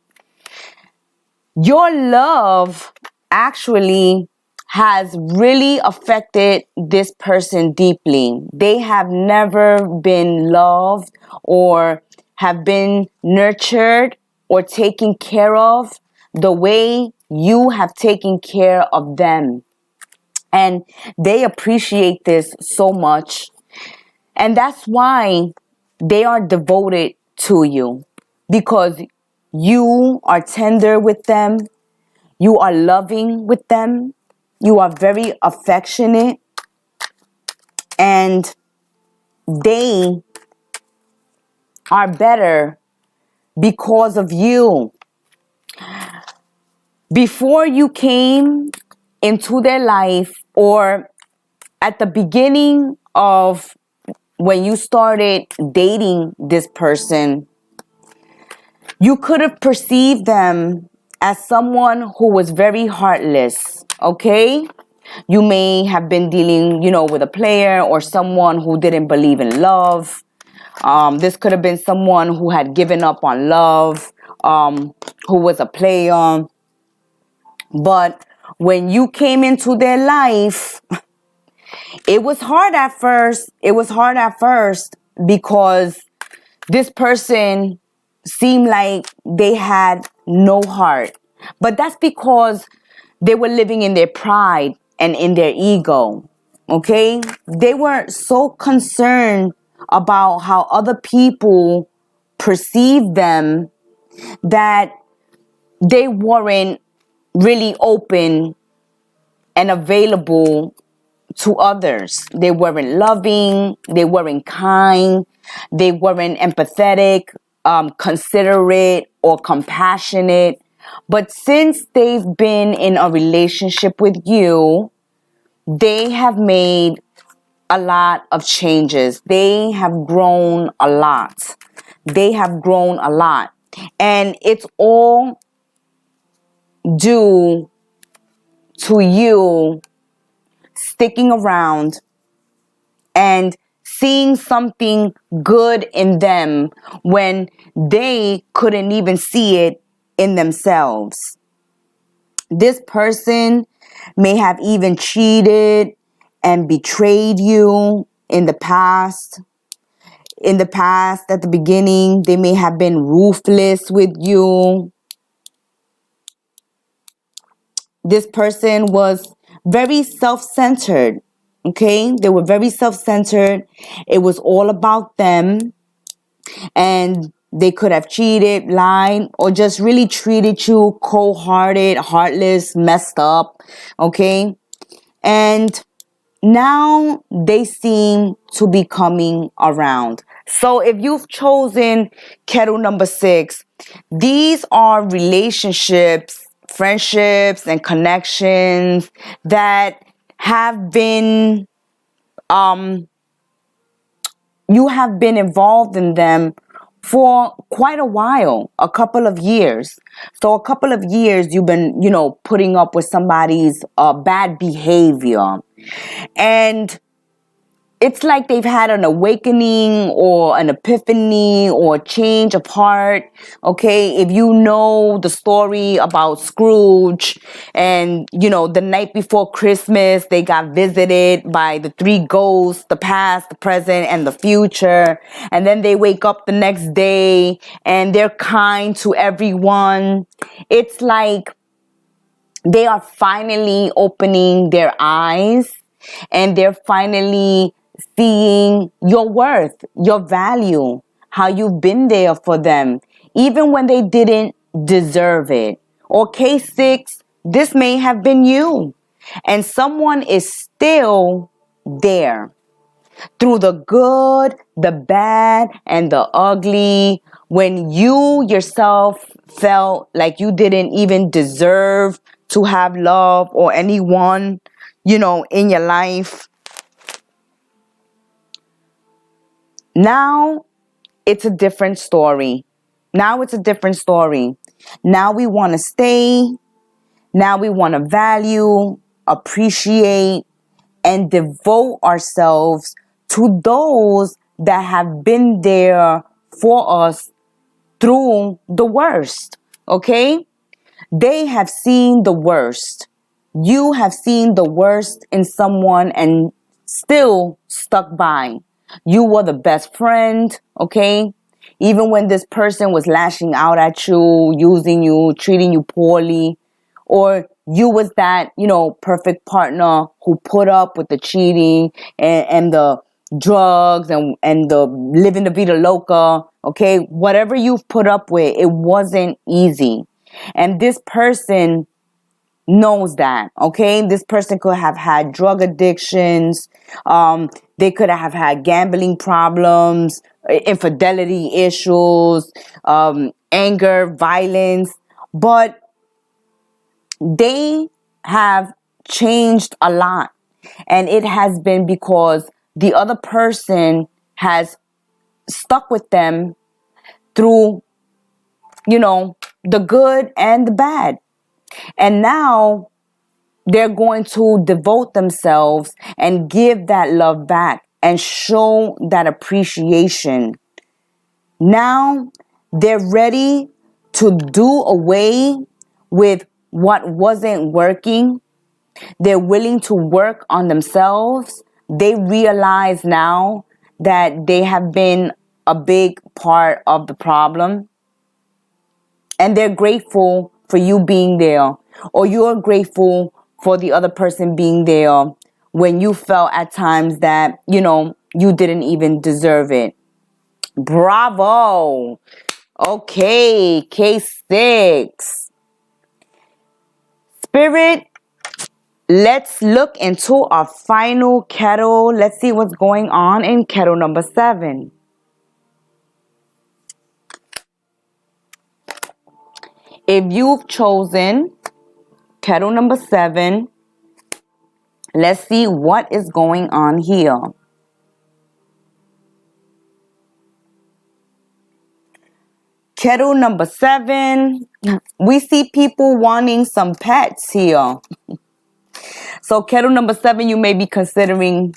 your love actually has really affected this person deeply. They have never been loved or have been nurtured or taken care of the way you have taken care of them. And they appreciate this so much. And that's why they are devoted to you, because you are tender with them, you are loving with them, you are very affectionate, and they are better because of you. Before you came into their life, or at the beginning of when you started dating this person, you could have perceived them as someone who was very heartless, okay? You may have been dealing, with a player or someone who didn't believe in love. This could have been someone who had given up on love, who was a player. But when you came into their life, it was hard at first. It was hard at first because this person seemed like they had no heart. But that's because they were living in their pride and in their ego. Okay? They were so concerned about how other people perceived them that they weren't really open and available to others. They weren't loving, they weren't kind, they weren't empathetic, considerate, or compassionate. But since they've been in a relationship with you, they have made a lot of changes. They have grown a lot. They have grown a lot. And it's all due to you sticking around and seeing something good in them when they couldn't even see it in themselves. This person may have even cheated and betrayed you in the past. In the past, at the beginning, they may have been ruthless with you. This person was very self-centered. Okay, they were very self-centered. It was all about them, and they could have cheated, lied, or just really treated you cold-hearted, heartless, messed up. Okay, and now they seem to be coming around. So if you've chosen Kettle number 6, these are relationships, friendships, and connections that have been, you have been involved in them for quite a while, a couple of years. So a couple of years you've been, putting up with somebody's bad behavior. And it's like they've had an awakening or an epiphany or a change of heart. Okay, if you know the story about Scrooge and, the night before Christmas, they got visited by the 3 ghosts, the past, the present, and the future. And then they wake up the next day and they're kind to everyone. It's like they are finally opening their eyes and they're finally seeing your worth, your value, how you've been there for them, even when they didn't deserve it. Or K6, this may have been you. And someone is still there. Through the good, the bad, and the ugly, when you yourself felt like you didn't even deserve to have love or anyone, in your life. Now it's a different story. Now it's a different story. Now we want to stay. Now we want to value, appreciate, and devote ourselves to those that have been there for us through the worst. Okay? They have seen the worst. You have seen the worst in someone and still stuck by. You were the best friend, okay? Even when this person was lashing out at you, using you, treating you poorly, or you was that, perfect partner who put up with the cheating and the drugs and the living the vida loca, okay? Whatever you've put up with, it wasn't easy. And this person knows that, okay? This person could have had drug addictions. They could have had gambling problems, infidelity issues, anger, violence. But they have changed a lot. And it has been because the other person has stuck with them through, the good and the bad. And now they're going to devote themselves and give that love back and show that appreciation. Now they're ready to do away with what wasn't working. They're willing to work on themselves. They realize now that they have been a big part of the problem. And they're grateful for you being there, or you're grateful for the other person being there when you felt at times that, you didn't even deserve it. Bravo. Okay, K6. Spirit, let's look into our final kettle. Let's see what's going on in kettle number 7. If you've chosen kettle number 7, let's see what is going on here. Kettle number 7, we see people wanting some pets here. So kettle number 7, you may be considering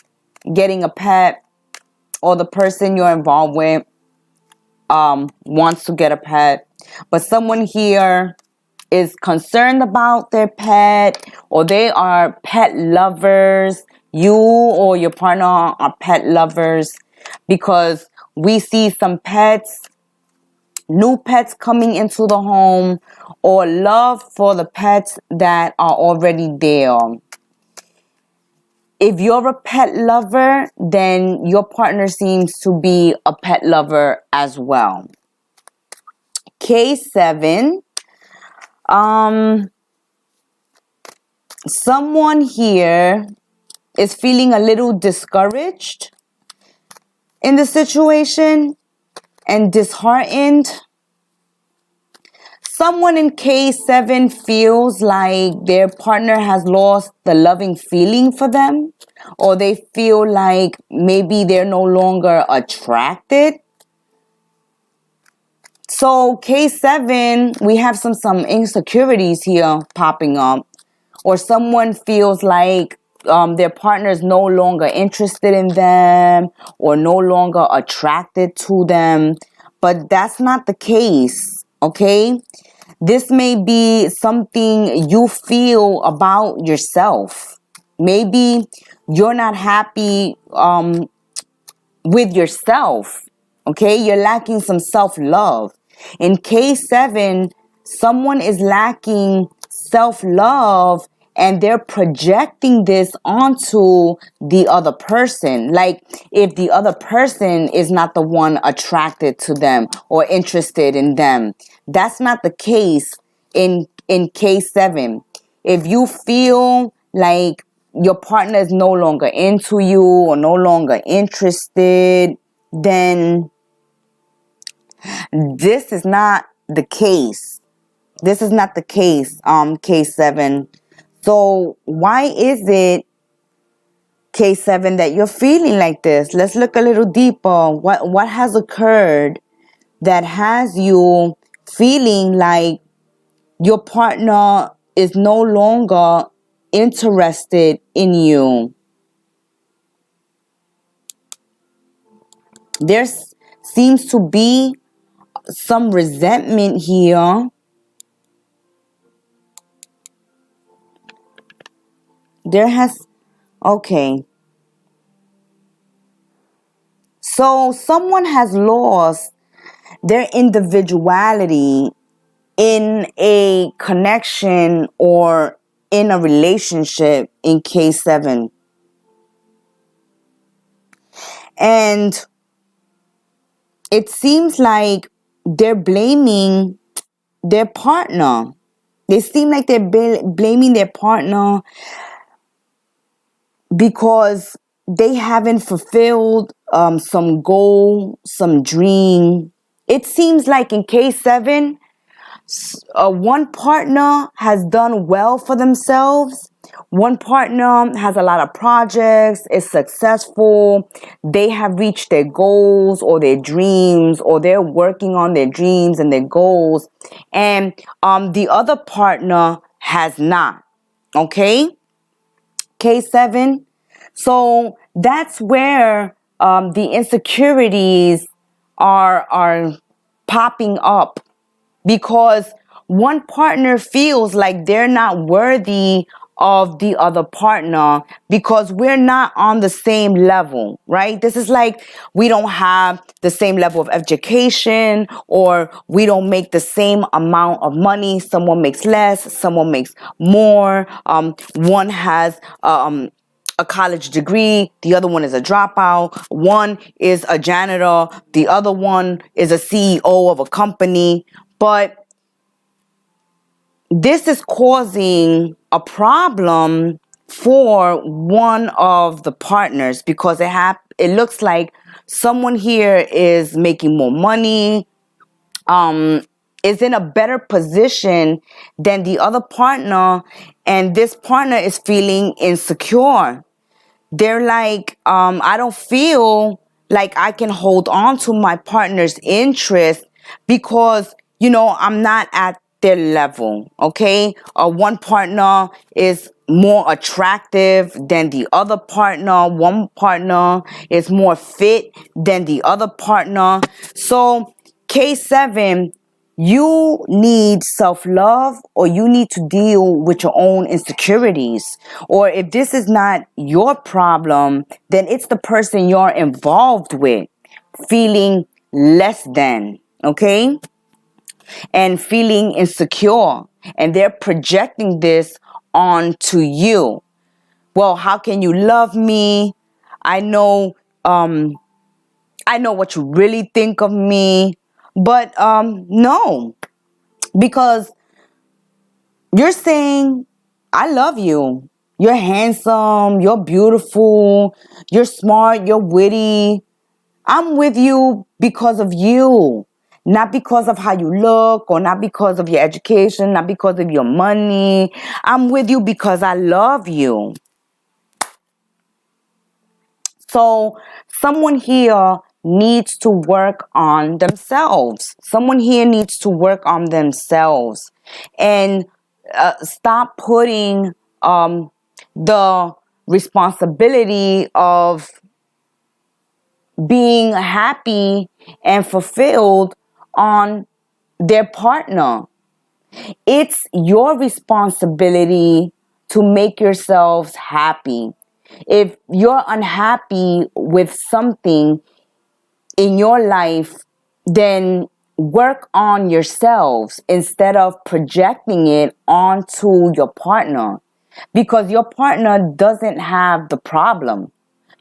getting a pet, or the person you're involved with wants to get a pet. But someone here is concerned about their pet, or they are pet lovers. You or your partner are pet lovers, because we see some pets, new pets coming into the home, or love for the pets that are already there. If you're a pet lover, then your partner seems to be a pet lover as well. K7, someone here is feeling a little discouraged in the situation and disheartened. Someone in K7 feels like their partner has lost the loving feeling for them, or they feel like maybe they're no longer attracted. So K7, we have some insecurities here popping up, or someone feels like their partner is no longer interested in them or no longer attracted to them. But that's not the case, okay? This may be something you feel about yourself. Maybe you're not happy with yourself, okay? You're lacking some self-love. In K7, someone is lacking self-love, and they're projecting this onto the other person. Like, if the other person is not the one attracted to them or interested in them. That's not the case in K7. If you feel like your partner is no longer into you or no longer interested, then this is not the case. This is not the case, K7. So why is it, K7, that you're feeling like this? Let's look a little deeper. What has occurred that has you feeling like your partner is no longer interested in you? There seems to be some resentment here. There has, okay. So someone has lost their individuality in a connection or in a relationship in K7. And it seems like they're blaming their partner. They seem like they're blaming their partner because they haven't fulfilled some goal, some dream. It seems like in K7, one partner has done well for themselves. One partner has a lot of projects, is successful. They have reached their goals or their dreams, or they're working on their dreams and their goals. And the other partner has not. Okay? K7. So that's where the insecurities are popping up, because one partner feels like they're not worthy of the other partner because we're not on the same level, right? This is like we don't have the same level of education, or we don't make the same amount of money. Someone makes less, someone makes more. One has a college degree, the other one is a dropout. One is a janitor, the other one is a CEO of a company. But this is causing a problem for one of the partners, because it looks like someone here is making more money, is in a better position than the other partner, and this partner is feeling insecure. They're like, I don't feel like I can hold on to my partner's interest because, I'm not at their level. Okay. One partner is more attractive than the other partner. One partner is more fit than the other partner. So K7, you need self-love, or you need to deal with your own insecurities. Or if this is not your problem, then it's the person you're involved with feeling less than, okay? And feeling insecure. And they're projecting this onto you. Well, how can you love me? I know what you really think of me. But no. Because you're saying, I love you. You're handsome. You're beautiful. You're smart. You're witty. I'm with you because of you. Not because of how you look, or not because of your education, not because of your money. I'm with you because I love you. So someone here needs to work on themselves. Someone here needs to work on themselves and stop putting the responsibility of being happy and fulfilled on their partner. It's your responsibility to make yourselves happy. If you're unhappy with something in your life, then work on yourselves instead of projecting it onto your partner, because your partner doesn't have the problem.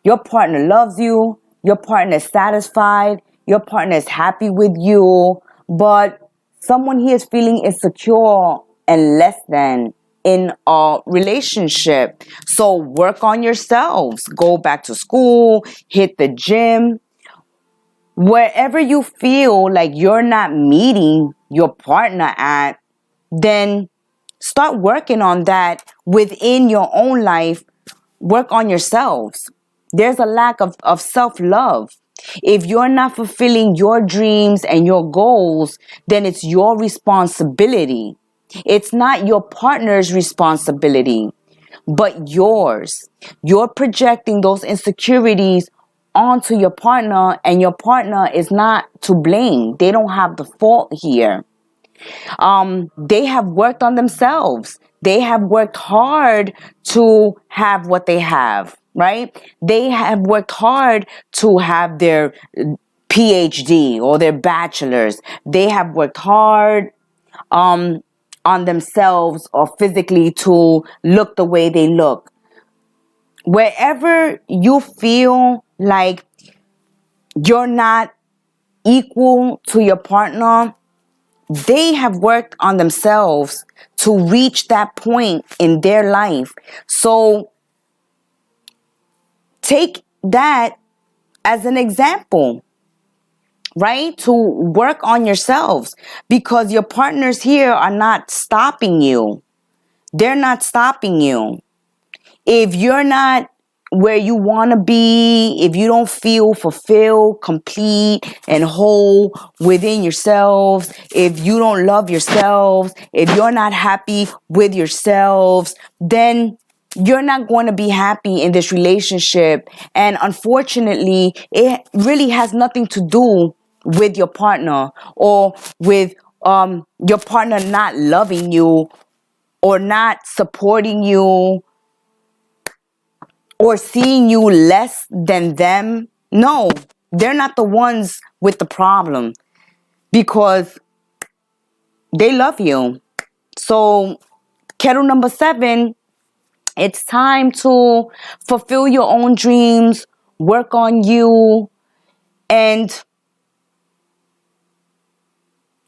Your partner loves you. Your partner is satisfied. Your partner is happy with you. But someone here is feeling insecure and less than in a relationship. So work on yourselves. Go back to school. Hit the gym. Wherever you feel like you're not meeting your partner at, then start working on that within your own life. Work on yourselves. There's a lack of self-love. If you're not fulfilling your dreams and your goals, then it's your responsibility. It's not your partner's responsibility, but yours. You're projecting those insecurities onto your partner, and your partner is not to blame. They don't have the fault here. They have worked on themselves. They have worked hard to have what they have, right? They have worked hard to have their PhD or their bachelor's. They have worked hard on themselves or physically to look the way they look. Wherever you feel like you're not equal to your partner, they have worked on themselves to reach that point in their life. So take that as an example, right? To work on yourselves, because your partners here are not stopping you. They're not stopping you. If you're not where you want to be, if you don't feel fulfilled, complete, and whole within yourselves, if you don't love yourselves, if you're not happy with yourselves, then you're not going to be happy in this relationship. And unfortunately, it really has nothing to do with your partner or with your partner not loving you or not supporting you or seeing you less than them. No, they're not the ones with the problem, because they love you. So, Kettle number 7, it's time to fulfill your own dreams, work on you, and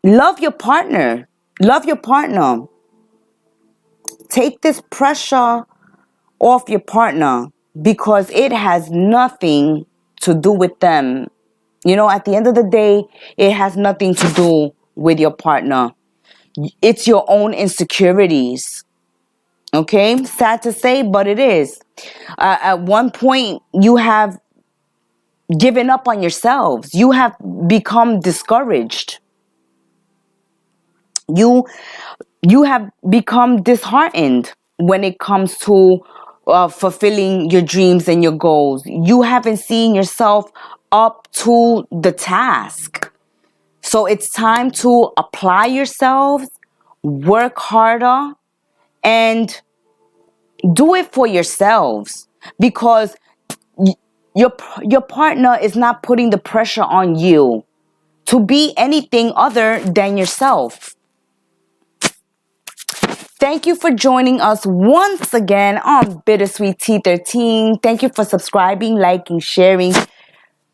love your partner. Love your partner. Take this pressure off your partner, because it has nothing to do with them. You know, at the end of the day, it has nothing to do with your partner. It's your own insecurities. Okay? Sad to say, but it is. At one point, you have given up on yourselves. You have become discouraged. You have become disheartened when it comes to fulfilling your dreams and your goals. You haven't seen yourself up to the task. So it's time to apply yourselves, work harder, and do it for yourselves, because your partner is not putting the pressure on you to be anything other than yourself. Thank you for joining us once again on Bittersweet T13. Thank you for subscribing, liking, sharing,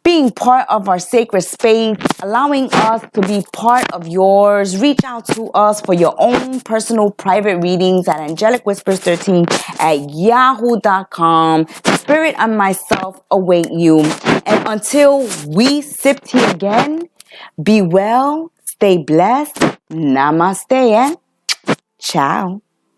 being part of our sacred space, allowing us to be part of yours. Reach out to us for your own personal private readings at angelicwhispers13@yahoo.com. Spirit and myself await you. And until we sip tea again, be well, stay blessed, namaste, and ciao.